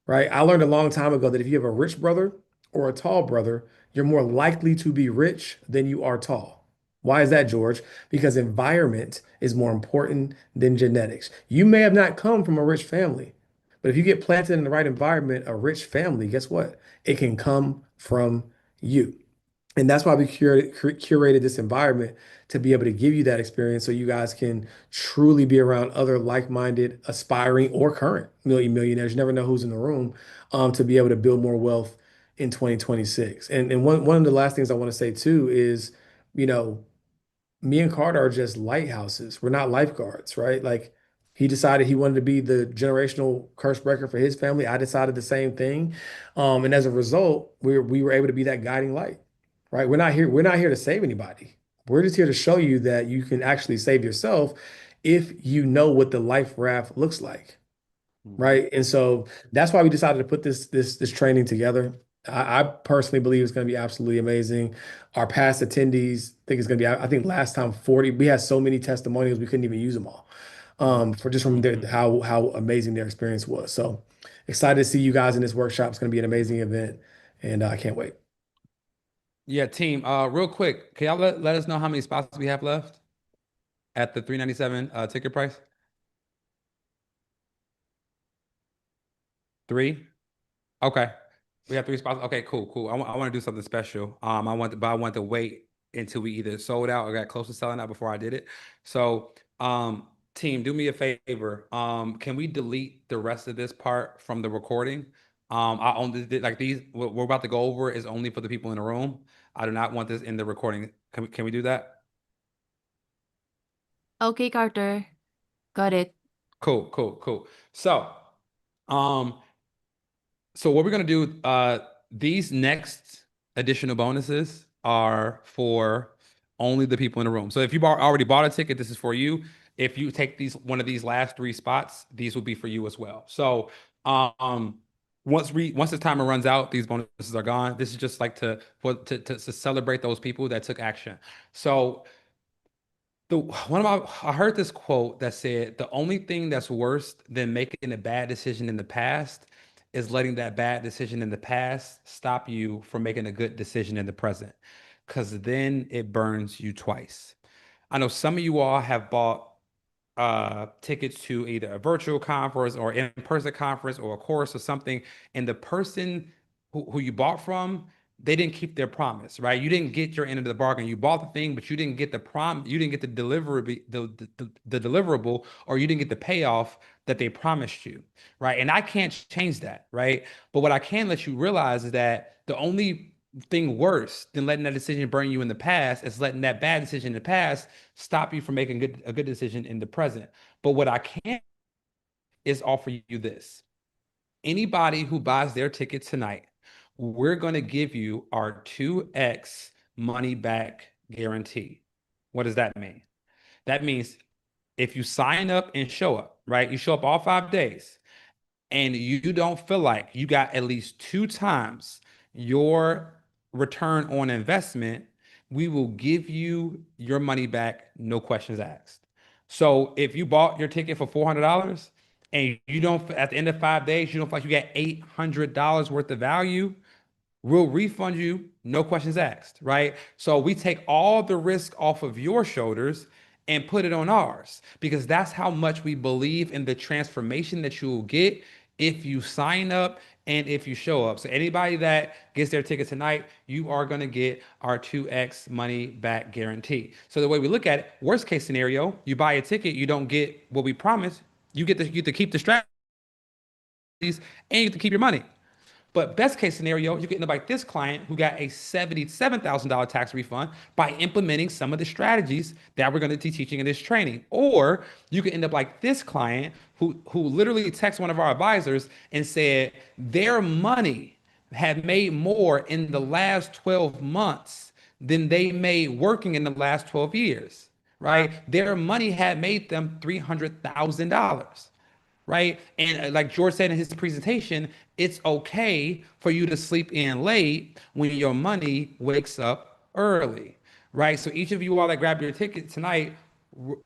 right? I learned a long time ago that if you have a rich brother or a tall brother, you're more likely to be rich than you are tall. Why is that, George? Because environment is more important than genetics. You may have not come from a rich family, but if you get planted in the right environment, a rich family, guess what? It can come from you. And that's why we curated this environment to be able to give you that experience so you guys can truly be around other like-minded, aspiring, or current millionaires. You never know who's in the room, to be able to build more wealth in 2026. And one of the last things I want to say too is, you know, me and Carter are just lighthouses. We're not lifeguards, right? Like he decided he wanted to be the generational curse breaker for his family. I decided the same thing. And as a result, we were able to be that guiding light, right? We're not here to save anybody. We're just here to show you that you can actually save yourself if you know what the life raft looks like, right? And so that's why we decided to put this training together. I personally believe it's going to be absolutely amazing. Our past attendees think it's going to be. I think last time 40, we had so many testimonials we couldn't even use them all, for just from how amazing their experience was. So excited to see you guys in this workshop. It's going to be an amazing event, and I can't wait. Yeah, team. Real quick, can y'all let us know how many spots we have left at the 397 ticket price? 3? Okay. We have 3 spots. Okay, cool. I want to do something special. But I want to wait until we either sold out or got close to selling out before I did it. So, team, do me a favor. Can we delete the rest of this part from the recording? I only did like these. What we're about to go over is only for the people in the room. I do not want this in the recording. Can we do that? Okay, Carter. Got it. Cool. Um, so what we're gonna do, these next additional bonuses are for only the people in the room. So if you already bought a ticket, this is for you. If you take one of these last 3 spots, these will be for you as well. So once this timer runs out, these bonuses are gone. This is just like to celebrate those people that took action. So I heard this quote that said, the only thing that's worse than making a bad decision in the past is letting that bad decision in the past stop you from making a good decision in the present, because then it burns you twice. I know some of you all have bought tickets to either a virtual conference or in-person conference or a course or something, and the person who you bought from, they didn't keep their promise, right? You didn't get your end of the bargain. You bought the thing, but you didn't get you didn't get the deliverable, the deliverable, or you didn't get the payoff that they promised you, right? And I can't change that, right? But what I can let you realize is that the only thing worse than letting that decision burn you in the past is letting that bad decision in the past stop you from making a good decision in the present. But what I can is offer you this. Anybody who buys their ticket tonight, we're going to give you our 2x money back guarantee. What does that mean? That means if you sign up and show up, right? You show up all 5 days and you don't feel like you got at least 2 times your return on investment, we will give you your money back, no questions asked. So if you bought your ticket for $400 and you don't, at the end of 5 days, you don't feel like you got $800 worth of value, we'll refund you, no questions asked, right? So we take all the risk off of your shoulders and put it on ours because that's how much we believe in the transformation that you will get if you sign up and if you show up. So anybody that gets their ticket tonight, you are going to get our 2x money back guarantee. So the way we look at it, worst case scenario, you buy a ticket, you don't get what we promised, you get to keep the strategies and you get to keep your money. But best case scenario, you can end up like this client who got a $77,000 tax refund by implementing some of the strategies that we're going to be teaching in this training. Or you can end up like this client who literally texted one of our advisors and said their money had made more in the last 12 months than they made working in the last 12 years, right? Their money had made them $300,000, right? And like George said in his presentation, it's okay for you to sleep in late when your money wakes up early, right? So each of you all that grab your ticket tonight,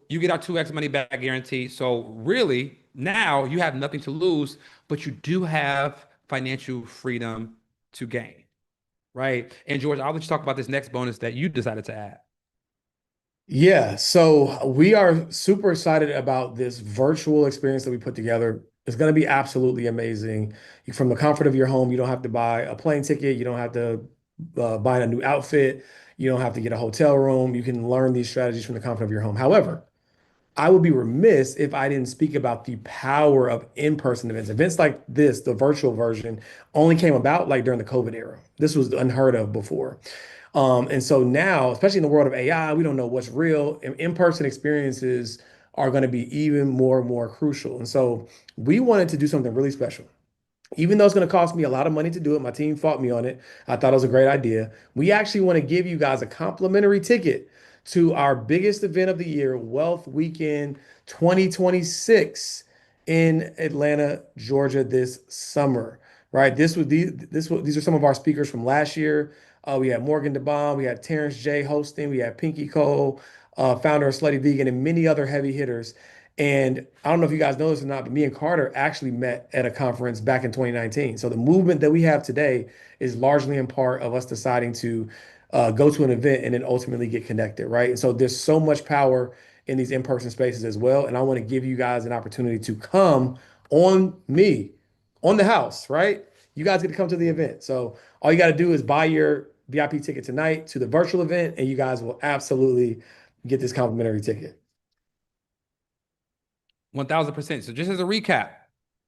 you get our 2x money back guarantee. So really, now you have nothing to lose, but you do have financial freedom to gain, right? And George, I'll let you talk about this next bonus that you decided to add. Yeah, so we are super excited about this virtual experience that we put together. It's going to be absolutely amazing. From the comfort of your home, you don't have to buy a plane ticket, you don't have to buy a new outfit, you don't have to get a hotel room. You can learn these strategies from the comfort of your home. However, I would be remiss if I didn't speak about the power of in-person events. Events like this, the virtual version, only came about like during the COVID era. This was unheard of before. And so now, especially in the world of AI, we don't know what's real. And in-person experiences are going to be even more and more crucial. And so we wanted to do something really special. Even though it's going to cost me a lot of money to do it, my team fought me on it. I thought it was a great idea. We actually want to give you guys a complimentary ticket to our biggest event of the year, Wealth Weekend 2026 in Atlanta, Georgia this summer. Right? These are some of our speakers from last year. We had Morgan DeBaum, we had Terrence J hosting, we had Pinky Cole, founder of Slutty Vegan, and many other heavy hitters. And I don't know if you guys know this or not, but me and Carter actually met at a conference back in 2019. So the movement that we have today is largely in part of us deciding to go to an event and then ultimately get connected, right? And so there's so much power in these in-person spaces as well. And I want to give you guys an opportunity to come on me, on the house, right? You guys get to come to the event. So all you got to do is buy your VIP ticket tonight to the virtual event, and you guys will absolutely get this complimentary ticket. 1000%. So just as a recap,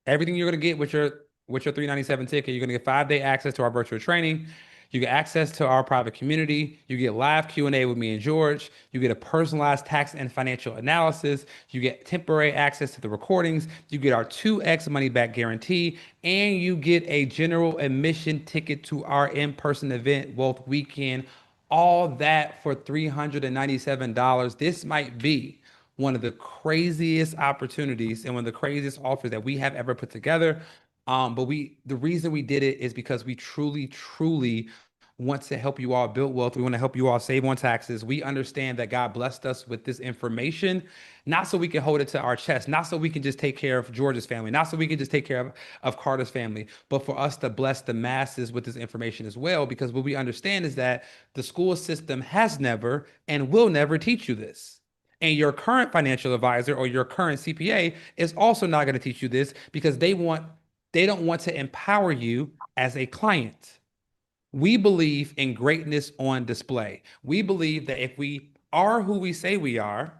everything you're going to get with your 397 ticket, you're going to get 5-day access to our virtual training. You get access to our private community. You get live Q&A with me and George. You get a personalized tax and financial analysis. You get temporary access to the recordings. You get our 2x money back guarantee, and you get a general admission ticket to our in-person event, Wealth Weekend. All that for $397. This might be one of the craziest opportunities and one of the craziest offers that we have ever put together. But the reason we did it is because we truly, truly want to help you all build wealth. We want to help you all save on taxes. We understand that God blessed us with this information, not so we can hold it to our chest, not so we can just take care of George's family, not so we can just take care of Carter's family, but for us to bless the masses with this information as well. Because what we understand is that the school system has never and will never teach you this. And your current financial advisor or your current CPA is also not going to teach you this because they don't want to empower you as a client. We believe in greatness on display. We believe that if we are who we say we are,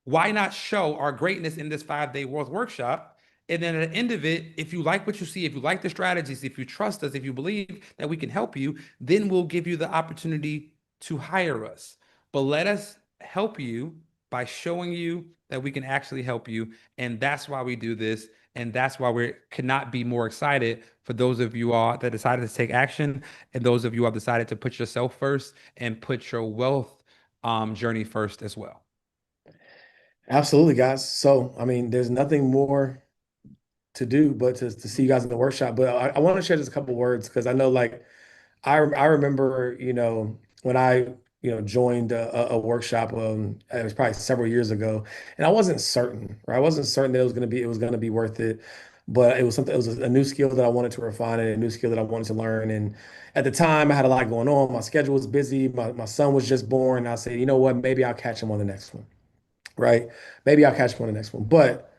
why not show our greatness in this 5-day workshop? And then at the end of it, if you like what you see, if you like the strategies, if you trust us, if you believe that we can help you, then we'll give you the opportunity to hire us. But let us help you by showing you that we can actually help you. And that's why we do this. And that's why we could not be more excited for those of you all that decided to take action and those of you who have decided to put yourself first and put your wealth journey first as well. Absolutely, guys. So, I mean, there's nothing more to do but to see you guys in the workshop. But I want to share just a couple words because I know, like, I remember, when I, joined a workshop, it was probably several years ago, and I wasn't certain, right? I wasn't certain that it was going to be worth it, but it was something, it was a new skill that I wanted to refine and a new skill that I wanted to learn. And at the time, I had a lot going on. My schedule was busy. My son was just born. I said, you know what? Maybe I'll catch him on the next one, right? Maybe I'll catch him on the next one. But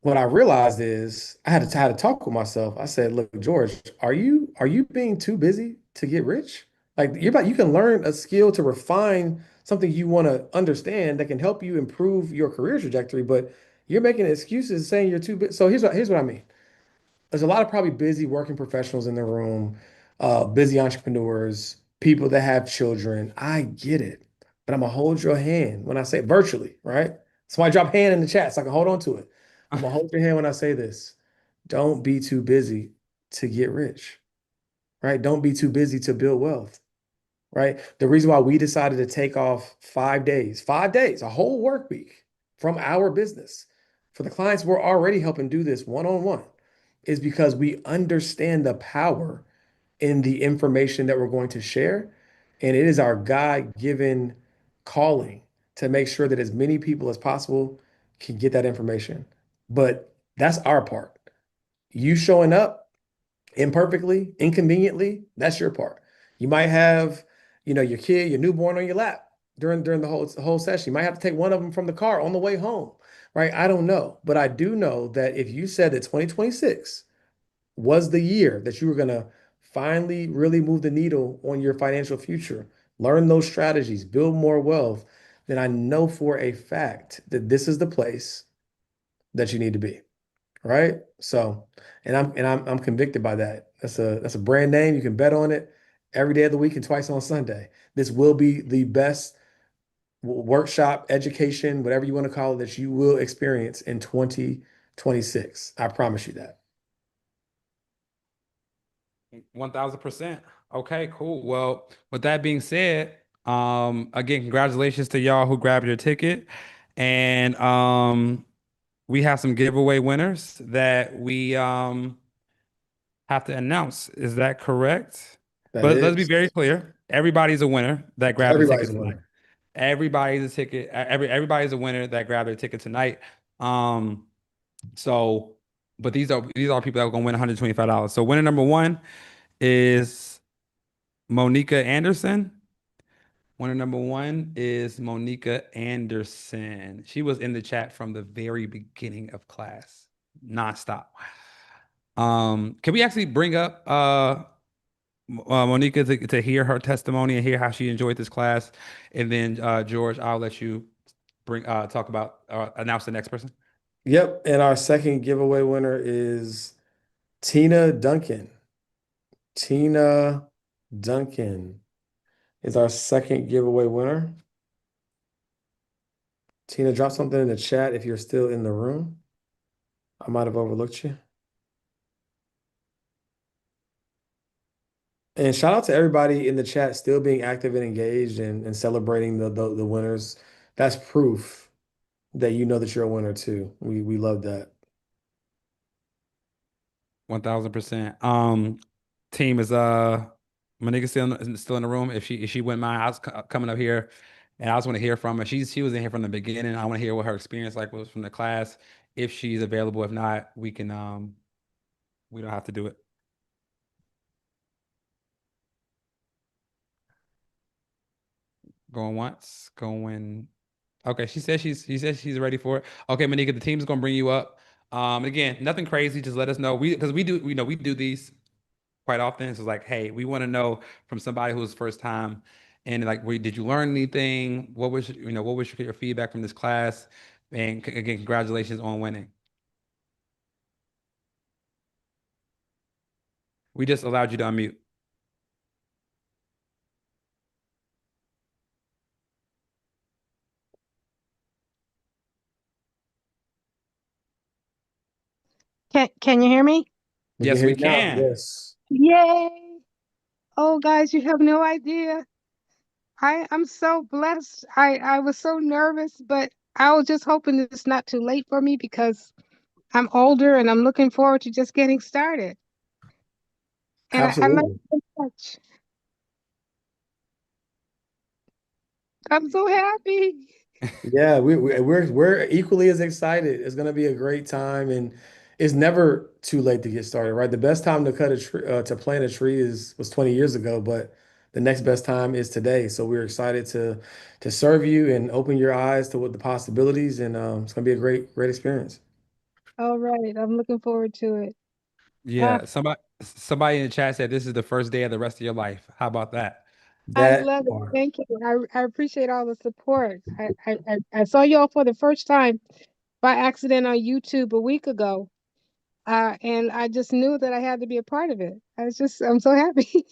what I realized is I had to talk with myself. I said, "Look, George, are you being too busy to get rich? Like you can learn a skill to refine something you want to understand that can help you improve your career trajectory, but you're making excuses saying you're too busy." So here's what I mean. There's a lot of probably busy working professionals in the room, busy entrepreneurs, people that have children. I get it, but I'm gonna hold your hand when I say virtually, right? So I drop hand in the chat so I can hold on to it. I'm gonna hold your hand when I say this. Don't be too busy to get rich, right? Don't be too busy to build wealth, right? The reason why we decided to take off 5 days, a whole work week from our business for the clients we're already helping do this one-on-one is because we understand the power in the information that we're going to share. And it is our God-given calling to make sure that as many people as possible can get that information. But that's our part. You showing up imperfectly, inconveniently, that's your part. You might have, your kid, your newborn on your lap during the whole session. You might have to take one of them from the car on the way home, right? I don't know, but I do know that if you said that 2026 was the year that you were going to finally really move the needle on your financial future, learn those strategies, build more wealth, then I know for a fact that this is the place that you need to be. Right? So, and I'm convicted by that. That's a brand name. You can bet on it every day of the week and twice on Sunday. This will be the best workshop, education, whatever you want to call it, that you will experience in 2026. I promise you that. 1000%. Okay, cool. Well, with that being said, again, congratulations to y'all who grabbed your ticket. And we have some giveaway winners that we have to announce. Is that correct? That But let's be is. very clear. Everybody's a winner that grabbed a ticket Everybody's a tonight. winner. Everybody's a ticket. Everybody's a winner that grabbed their ticket tonight. Um, so, but these are people that are gonna win $125. So winner number one is Monica Anderson. Winner number one is Monica Anderson. She was in the chat from the very beginning of class, nonstop. Can we actually bring up Monica to hear her testimony and hear how she enjoyed this class? And then George, I'll let you talk about announce the next person. Yep. And our second giveaway winner is Tina Duncan. Tina Duncan is our second giveaway winner. Tina, drop something in the chat if you're still in the room. I might have overlooked you. And shout out to everybody in the chat still being active and engaged and celebrating the winners. That's proof that you know that you're a winner too. We love that. 1000%. Team is Monique still in the room. If she wouldn't mind, I was coming up here, and I just want to hear from her. She was in here from the beginning. I want to hear what her experience like was from the class. If she's available, if not, we can we don't have to do it. Going once, going. Okay, she says she's ready for it. Okay, Manika, the team's gonna bring you up. Again, nothing crazy. Just let us know. Because we do these quite often. So it's like, hey, we want to know from somebody who's first time, and like, did you learn anything? What was your feedback from this class? And again, congratulations on winning. We just allowed you to unmute. Can you hear me? We can Yes, hear we you now. can. Yes. Yay! Oh, guys, you have no idea. I'm so blessed. I was so nervous, but I was just hoping it's not too late for me because I'm older and I'm looking forward to just getting started. And I love Absolutely. it so much. I'm so happy. Yeah, we're equally as excited. It's gonna be a great time, and it's never too late to get started, right? The best time to cut a tree, to plant a tree was 20 years ago, but the next best time is today. So we're excited to serve you and open your eyes to what the possibilities, and it's gonna be a great experience. All right, I'm looking forward to it. Uh, Yeah, somebody in the chat said this is the first day of the rest of your life. How about that? I That love it. part. Thank you. I appreciate all the support. I saw y'all for the first time by accident on YouTube a week ago. And I just knew that I had to be a part of it. I'm so happy.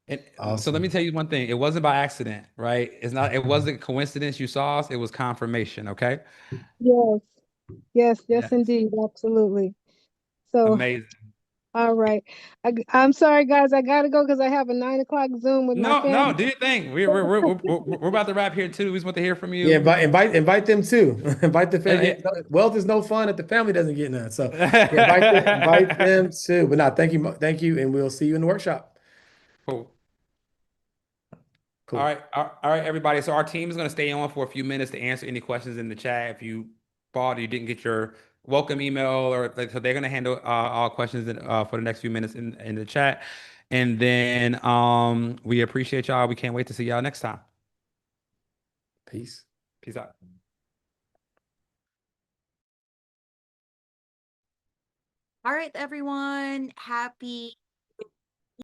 And so let me Awesome. tell you one thing. It wasn't by accident, right? It wasn't coincidence you saw us. It was confirmation, okay? Yes, yes, Yes. indeed. Absolutely. So, Amazing. all right. I'm sorry, guys. I gotta go because I have a 9 o'clock Zoom with my No, family. no, do your thing. We're about to wrap here too. We just want to hear from Yeah, you. invite them too. Invite the Eh, family. eh. Wealth is no fun if the family doesn't get none. So yeah, invite them too. But no, thank you, and we'll see you in the workshop. Cool. Cool. All right, everybody. So our team is going to stay on for a few minutes to answer any questions in the chat. If you thought you didn't get your welcome email, or like, so they're going to handle all questions for the next few minutes in the chat, and then we appreciate y'all. We can't wait to see y'all next time. Peace. Peace out. All right, everyone. Happy